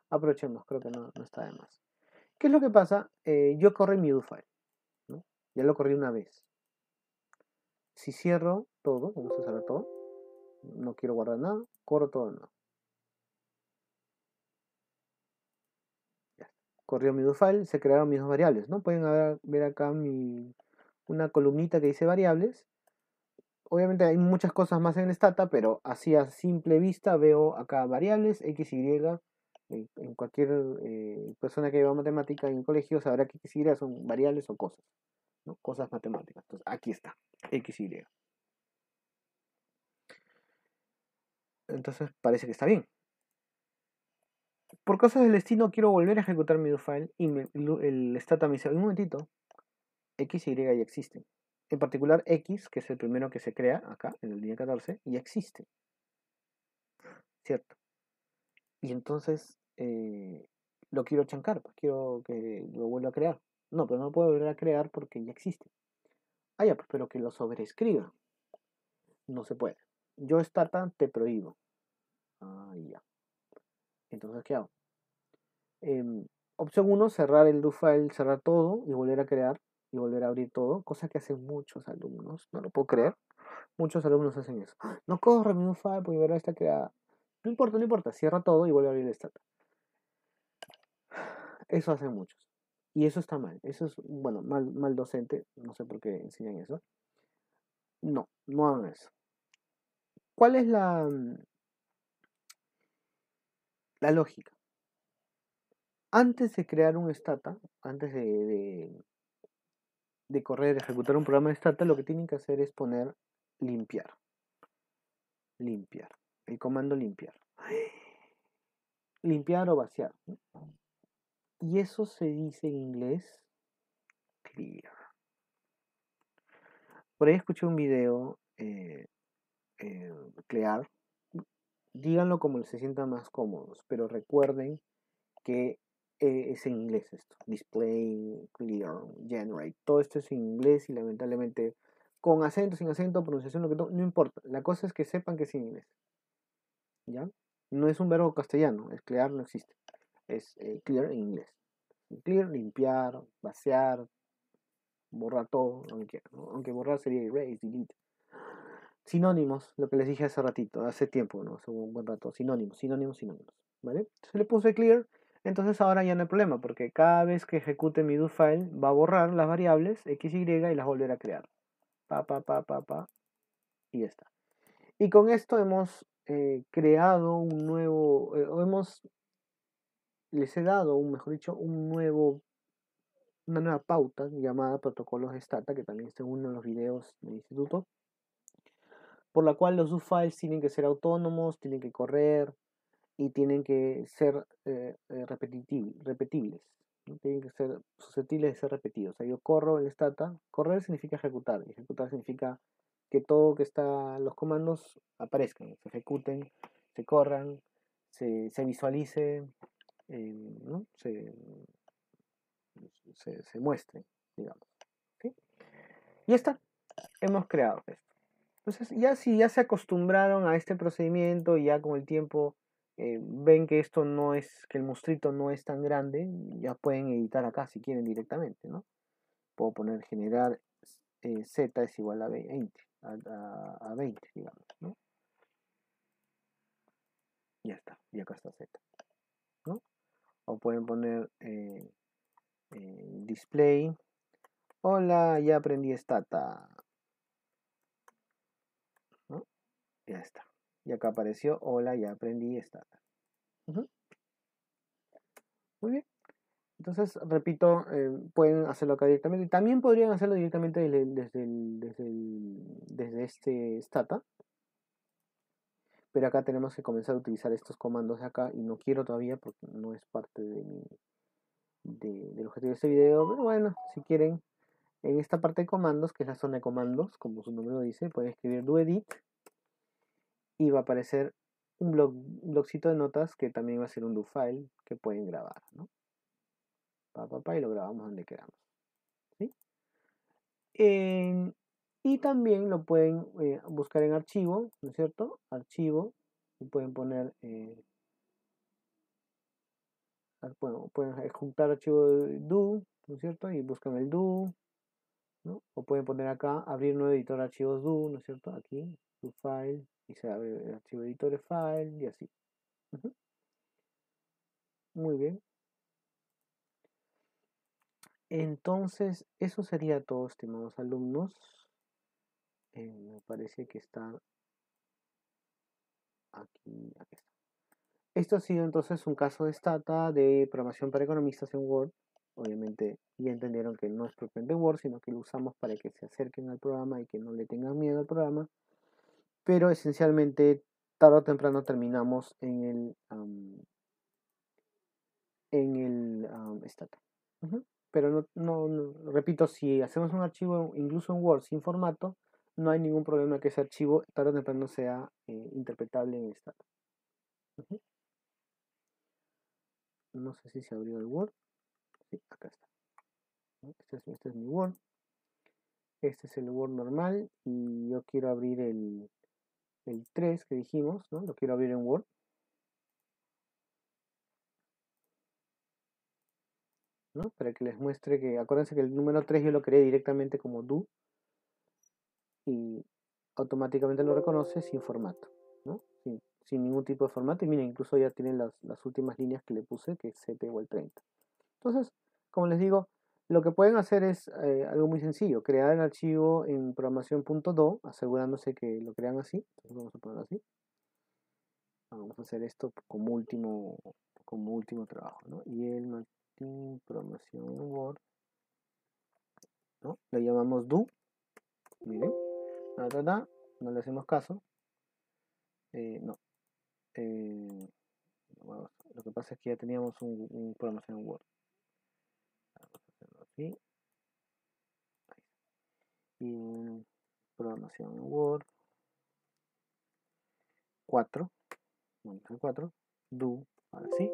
aprovechemos, creo que no está de más. ¿Qué es lo que pasa? Yo corrí mi do-file, ¿no? Ya lo corrí una vez. Si cierro todo, vamos a cerrar todo, no quiero guardar nada, corro todo no. Ya. Corrió mi do-file, se crearon mis dos variables, ¿no? Pueden ver acá una columnita que dice variables. Obviamente hay muchas cosas más en Stata, pero así a simple vista veo acá variables, x, y. En cualquier persona que lleva matemática en colegio sabrá que x, y son variables o cosas, ¿no? Cosas matemáticas. Entonces aquí está, x, y. Entonces parece que está bien. Por cosas del destino quiero volver a ejecutar mi do file y el Stata me dice, un momentito, x, y ya existen. En particular x, que es el primero que se crea acá en la línea 14, ya existe. ¿Cierto? Y entonces lo quiero chancar, pues quiero que lo vuelva a crear. No, pero no lo puedo volver a crear porque ya existe. Ah, ya, pues, pero que lo sobreescriba. No se puede. Yo Stata te prohíbo. Ah, ya. Entonces, ¿qué hago? Opción 1, cerrar el do file, cerrar todo y volver a crear y volver a abrir todo, cosa que hacen muchos alumnos, no lo puedo creer. Muchos alumnos hacen eso. No corre mi do file porque verdad está creada. No importa, no importa, cierra todo y vuelve a abrir el Stata. Eso hacen muchos. Y eso está mal. Eso es, bueno, mal docente. No sé por qué enseñan eso. No, no hagan eso. ¿Cuál es la lógica? Antes de crear un Stata, antes de correr, ejecutar un programa de Stata, lo que tienen que hacer es poner limpiar. Limpiar. El comando limpiar. Limpiar o vaciar. Y eso se dice en inglés clear. Por ahí escuché un video clear. Díganlo como se sientan más cómodos, pero recuerden que es en inglés esto. Display, clear, generate. Todo esto es en inglés y lamentablemente con acento, sin acento, pronunciación, lo que no importa. La cosa es que sepan que es en inglés. ¿Ya? No es un verbo castellano, es clear, no existe. Es clear en inglés. Clear, limpiar, vaciar, borrar todo, aunque, ¿no? Aunque borrar sería erase, delete. Sinónimos, lo que les dije hace ratito, hace tiempo, ¿no? Hace un buen rato. Sinónimos, sinónimos, sinónimos. ¿Vale? Entonces le puse clear. Entonces ahora ya no hay problema, porque cada vez que ejecute mi do file va a borrar las variables x, y y las volverá a crear. Y ya está. Y con esto hemos creado un nuevo, les he dado, mejor dicho, una nueva pauta llamada protocolos de Stata, que también está en uno de los videos del instituto, por la cual los do files tienen que ser autónomos, tienen que correr, y tienen que ser repetibles, ¿no? Tienen que ser susceptibles de ser repetidos. O sea, yo corro en stata, correr significa ejecutar, y ejecutar significa que todo que está, los comandos aparezcan, se ejecuten, se corran, se visualicen, ¿no? Se muestren, digamos. ¿Sí? Y ya está, hemos creado esto. Entonces, ya si ya se acostumbraron a este procedimiento y ya con el tiempo ven que esto no es, que el monstruito no es tan grande, ya pueden editar acá si quieren directamente, ¿no? Puedo poner generar z es igual a 20, a 20, digamos, ¿no? Ya está, y acá está z, ¿no? O pueden poner display, hola, ya aprendí stata, ¿no? Ya está. Y acá apareció, hola, ya aprendí stata. Muy bien. Entonces, repito, pueden hacerlo acá directamente. También podrían hacerlo directamente desde este stata. Pero acá tenemos que comenzar a utilizar estos comandos de acá. Y no quiero todavía porque no es parte del objetivo de este video. Pero bueno, si quieren, en esta parte de comandos, que es la zona de comandos, como su nombre lo dice, pueden escribir doEdit. Y va a aparecer un blogcito de notas que también va a ser un doFile que pueden grabar, ¿no? Y lo grabamos donde queramos. ¿Sí? Y también lo pueden buscar en archivo, ¿no es cierto? Archivo, y pueden poner, bueno, pueden juntar archivo de do, ¿no es cierto? Y buscan el do, ¿no? O pueden poner acá, abrir nuevo editor de archivos do, ¿no es cierto? Aquí, do file, y se abre el archivo editor de file, y así. Ujú. Muy bien. Entonces, eso sería todo, estimados alumnos. Me parece que está aquí está. Esto ha sido entonces un caso de Stata de programación para economistas en Word. Obviamente ya entendieron que no es propiamente Word, sino que lo usamos para que se acerquen al programa y que no le tengan miedo al programa. Pero esencialmente, tarde o temprano terminamos en el Stata. Pero repito, si hacemos un archivo incluso en Word sin formato, no hay ningún problema que ese archivo tarde o temprano sea interpretable en Stata. No sé si se abrió el Word. Sí, acá está. Este es mi Word. Este es el Word normal. Y yo quiero abrir el 3 que dijimos, ¿no? Lo quiero abrir en Word. ¿No? Para que les muestre que, acuérdense que el número 3 yo lo creé directamente como do. Y automáticamente lo reconoce sin formato, ¿no? Sin ningún tipo de formato. Y miren, incluso ya tienen las últimas líneas que le puse, que es CP igual 30. Entonces, como les digo, lo que pueden hacer es algo muy sencillo, crear el archivo en programación.do, asegurándose que lo crean así. Entonces vamos a ponerlo así. Vamos a hacer esto como último trabajo, ¿no? Y el Martín programación en Word, ¿no? Le llamamos do, miren, no le hacemos caso, no. Lo que pasa es que ya teníamos un programación en Word. Vamos a hacerlo así. Y programación en Word 4. Vamos a 4. Do. Ahora sí.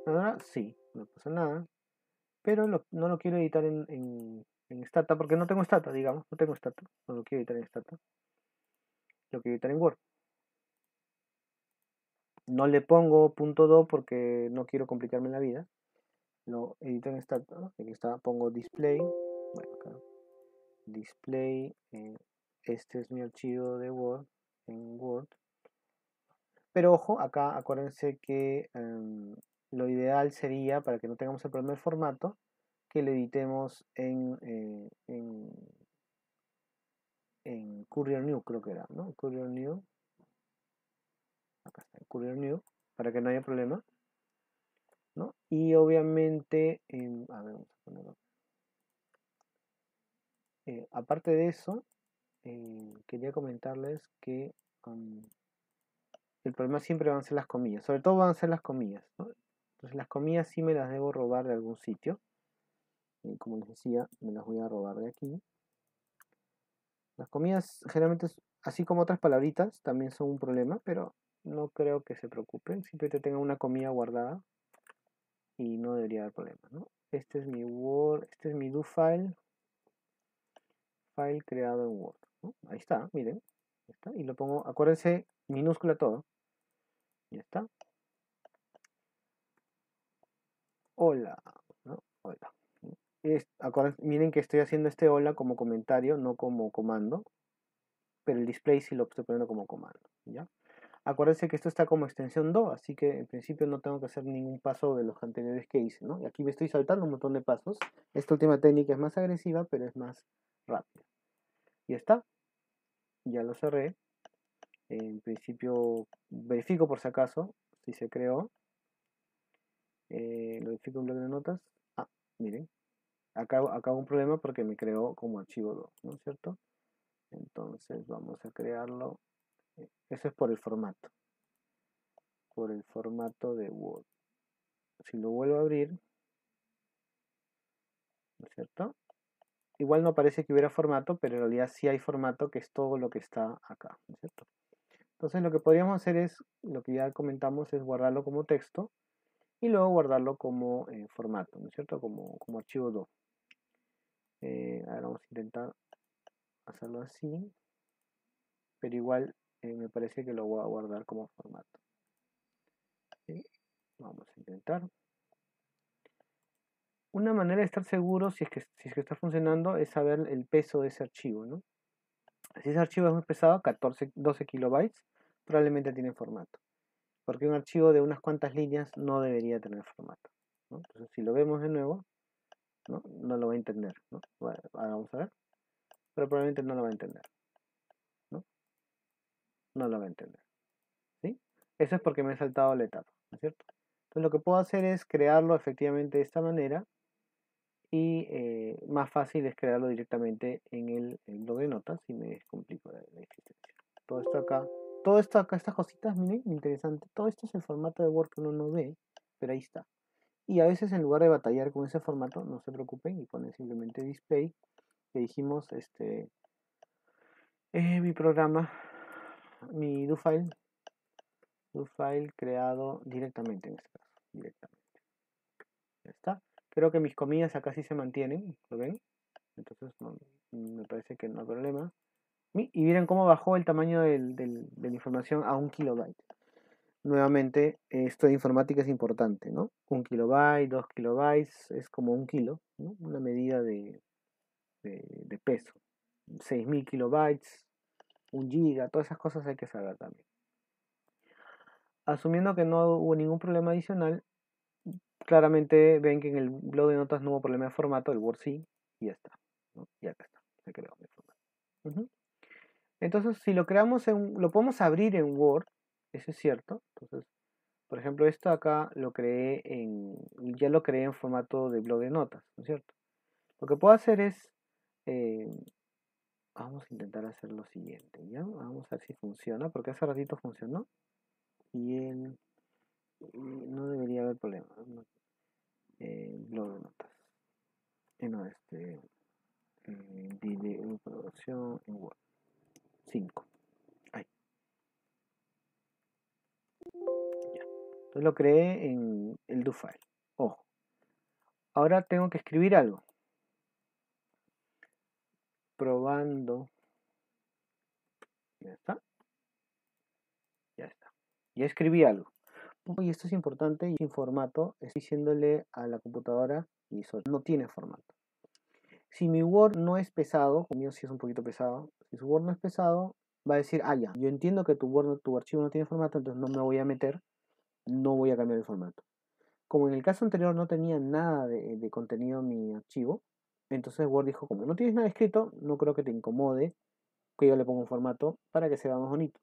Ahora sí. No pasa nada. Pero no lo quiero editar en Stata porque no tengo Stata, digamos. No tengo Stata. No lo quiero editar en Stata. Lo quiero editar en Word. No le pongo .do porque no quiero complicarme la vida. Lo edito en Stata. ¿No? Aquí está. Pongo display. Bueno, acá. Display. Este es mi archivo de Word. En Word. Pero ojo, acá acuérdense que lo ideal sería, para que no tengamos el problema del formato, que lo editemos en Courier New, creo que era, ¿no? Courier New, acá está, Courier New, para que no haya problema, ¿no? Y obviamente, a ver, vamos a ponerlo. Aparte de eso, quería comentarles que el problema siempre van a ser las comillas, sobre todo van a ser las comillas, ¿no? Entonces las comillas sí me las debo robar de algún sitio, y como les decía, me las voy a robar de aquí. Las comillas generalmente, así como otras palabritas, también son un problema, pero no creo que se preocupen, simplemente tengan una comilla guardada y no debería haber problema, ¿no? Este es mi Word, este es mi do file creado en Word, ¿no? Ahí está, miren, ahí está, y lo pongo, acuérdense, minúscula todo, ya está. Hola, ¿no? Hola. Miren que estoy haciendo este hola como comentario, no como comando, pero el display sí lo estoy poniendo como comando, ¿ya? Acuérdense que esto está como extensión do, así que en principio no tengo que hacer ningún paso de los anteriores que hice, ¿no? Y aquí me estoy saltando un montón de pasos. Esta última técnica es más agresiva, pero es más rápida. Y está, ya lo cerré. En principio verifico por si acaso si se creó. Lo verifico en bloque de notas. Ah, miren, acá hago un problema porque me creó como archivo do, ¿no es cierto? Entonces vamos a crearlo. Eso es por el formato. Por el formato de Word. Si lo vuelvo a abrir, ¿no es cierto? Igual no parece que hubiera formato, pero en realidad sí hay formato, que es todo lo que está acá, ¿no es cierto? Entonces lo que podríamos hacer es, lo que ya comentamos, es guardarlo como texto y luego guardarlo como formato, ¿no es cierto? Como archivo do. Ahora vamos a intentar hacerlo así, pero igual me parece que lo voy a guardar como formato. ¿Sí? Vamos a intentar. Una manera de estar seguro si es que está funcionando es saber el peso de ese archivo, ¿no? Si ese archivo es muy pesado, 12 kilobytes, probablemente tiene formato. Porque un archivo de unas cuantas líneas no debería tener formato, ¿no? Entonces, si lo vemos de nuevo, no lo va a entender, ¿no? Bueno, ahora vamos a ver. Pero probablemente no lo va a entender, ¿no? No lo va a entender, ¿sí? Eso es porque me he saltado la etapa, ¿no es cierto? Entonces, lo que puedo hacer es crearlo efectivamente de esta manera y más fácil es crearlo directamente en el blog de notas y me descomplico la existencia. Todo esto acá, estas cositas, miren, interesante. Todo esto es el formato de Word que uno no ve, pero ahí está. Y a veces en lugar de batallar con ese formato, no se preocupen y ponen simplemente display. Le dijimos, mi programa, mi do file creado directamente en este caso, directamente. Ya está. Creo que mis comillas acá sí se mantienen, ¿lo ven? Entonces me parece que no hay problema. Y miren cómo bajó el tamaño de la información a 1 kilobyte. Nuevamente, esto de informática es importante, ¿no? 1 kilobyte, 2 kilobytes, es como 1 kilo, ¿no? Una medida de peso. 6000 kilobytes, 1 giga, todas esas cosas hay que saber también. Asumiendo que no hubo ningún problema adicional, claramente ven que en el blog de notas no hubo problema de formato, el Word sí, y ya está, ¿no? Y acá está, se creó el formato. Entonces, si lo creamos lo podemos abrir en Word, eso es cierto. Entonces, por ejemplo, esto acá ya lo creé en formato de blog de notas, ¿no es cierto? Lo que puedo hacer es, eh, vamos a intentar hacer lo siguiente, ¿ya? Vamos a ver si funciona, porque hace ratito funcionó y no debería haber problema. ¿No? Blog de notas. No, video producción en Word. 5. Ahí, ya. Entonces lo creé en el do file. Ojo. Ahora tengo que escribir algo. Probando. Ya está. Ya está. Ya escribí algo. Y esto es importante y sin formato. Estoy diciéndole a la computadora y eso no tiene formato. Si mi Word no es pesado, el mío sí es un poquito pesado. Si su Word no es pesado, va a decir, ah, ya, yo entiendo que tu archivo no tiene formato, entonces no me voy a meter, no voy a cambiar el formato. Como en el caso anterior no tenía nada de contenido en mi archivo, entonces Word dijo, como no tienes nada escrito, no creo que te incomode que yo le ponga un formato para que se vea más bonito.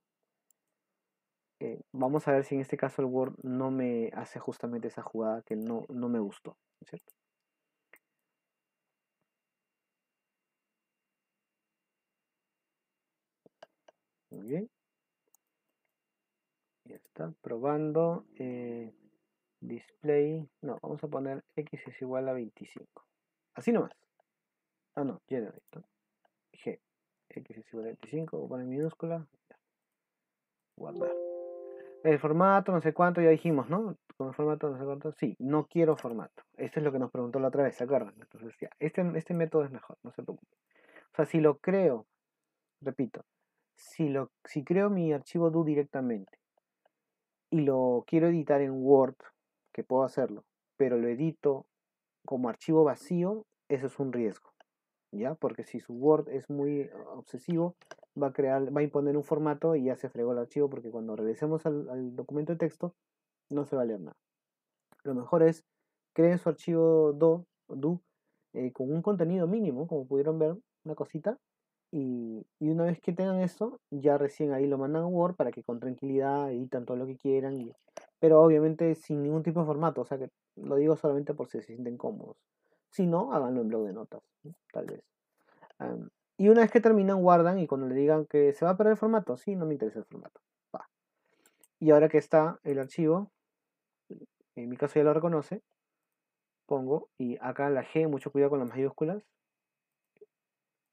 Vamos a ver si en este caso el Word no me hace justamente esa jugada que no me gustó, ¿cierto? Muy bien. está, probando. Display, no, vamos a poner x es igual a 25. Así nomás. Ah, no, generate, ¿no? G, x es igual a 25, voy a poner minúscula, guardar. El formato, no sé cuánto, ya dijimos, ¿no? Con el formato, no sé cuánto. Sí, no quiero formato. Esto es lo que nos preguntó la otra vez, ¿se acuerdan? Entonces, ya, este método es mejor, no se preocupen. O sea, si lo creo, repito, si creo mi archivo do directamente y lo quiero editar en Word, que puedo hacerlo, pero lo edito como archivo vacío, eso es un riesgo, ¿ya? Porque si su Word es muy obsesivo, va a imponer un formato y ya se fregó el archivo, porque cuando regresemos al documento de texto, no se va a leer nada. Lo mejor es creen su archivo do con un contenido mínimo, como pudieron ver, una cosita, y una vez que tengan eso, ya recién ahí lo mandan a Word para que con tranquilidad editan todo lo que quieran, pero obviamente sin ningún tipo de formato, o sea que lo digo solamente por si se sienten cómodos. Si no, háganlo en blog de notas, ¿no? Tal vez. Y una vez que terminan, guardan y cuando le digan que se va a perder el formato, sí, no me interesa el formato. Va. Y ahora que está el archivo, en mi caso ya lo reconoce, pongo y acá la G, mucho cuidado con las mayúsculas.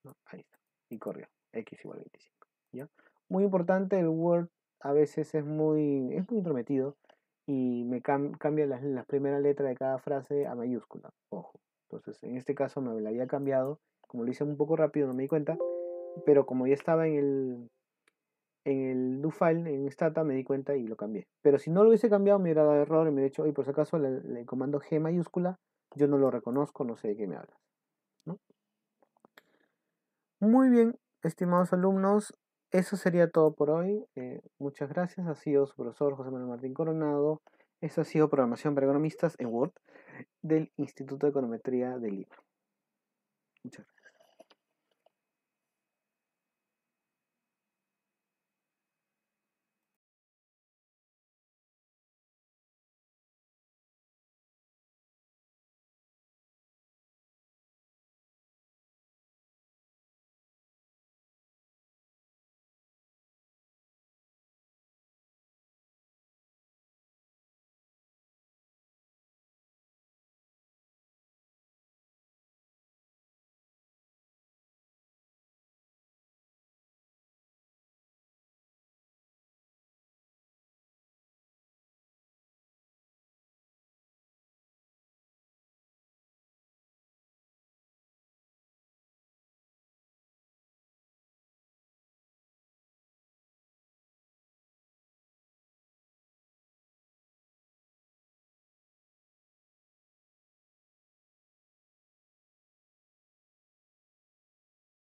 No, ahí está. Y corrió. X igual a 25. ¿Ya? Muy importante, el Word a veces es muy intrometido y me cambia las primeras letras de cada frase a mayúscula. Ojo. Entonces, en este caso me la había cambiado. Como lo hice un poco rápido, no me di cuenta. Pero como ya estaba en el do file, en Stata, me di cuenta y lo cambié. Pero si no lo hubiese cambiado, me hubiera dado error y me hubiera dicho, oye, por si acaso, el comando G mayúscula, yo no lo reconozco, no sé de qué me hablas, ¿no? Muy bien, estimados alumnos, eso sería todo por hoy. Muchas gracias. Ha sido su profesor José Manuel Martín Coronado. Eso ha sido Programación para Economistas en Word del Instituto de Econometría de Lima. Muchas gracias.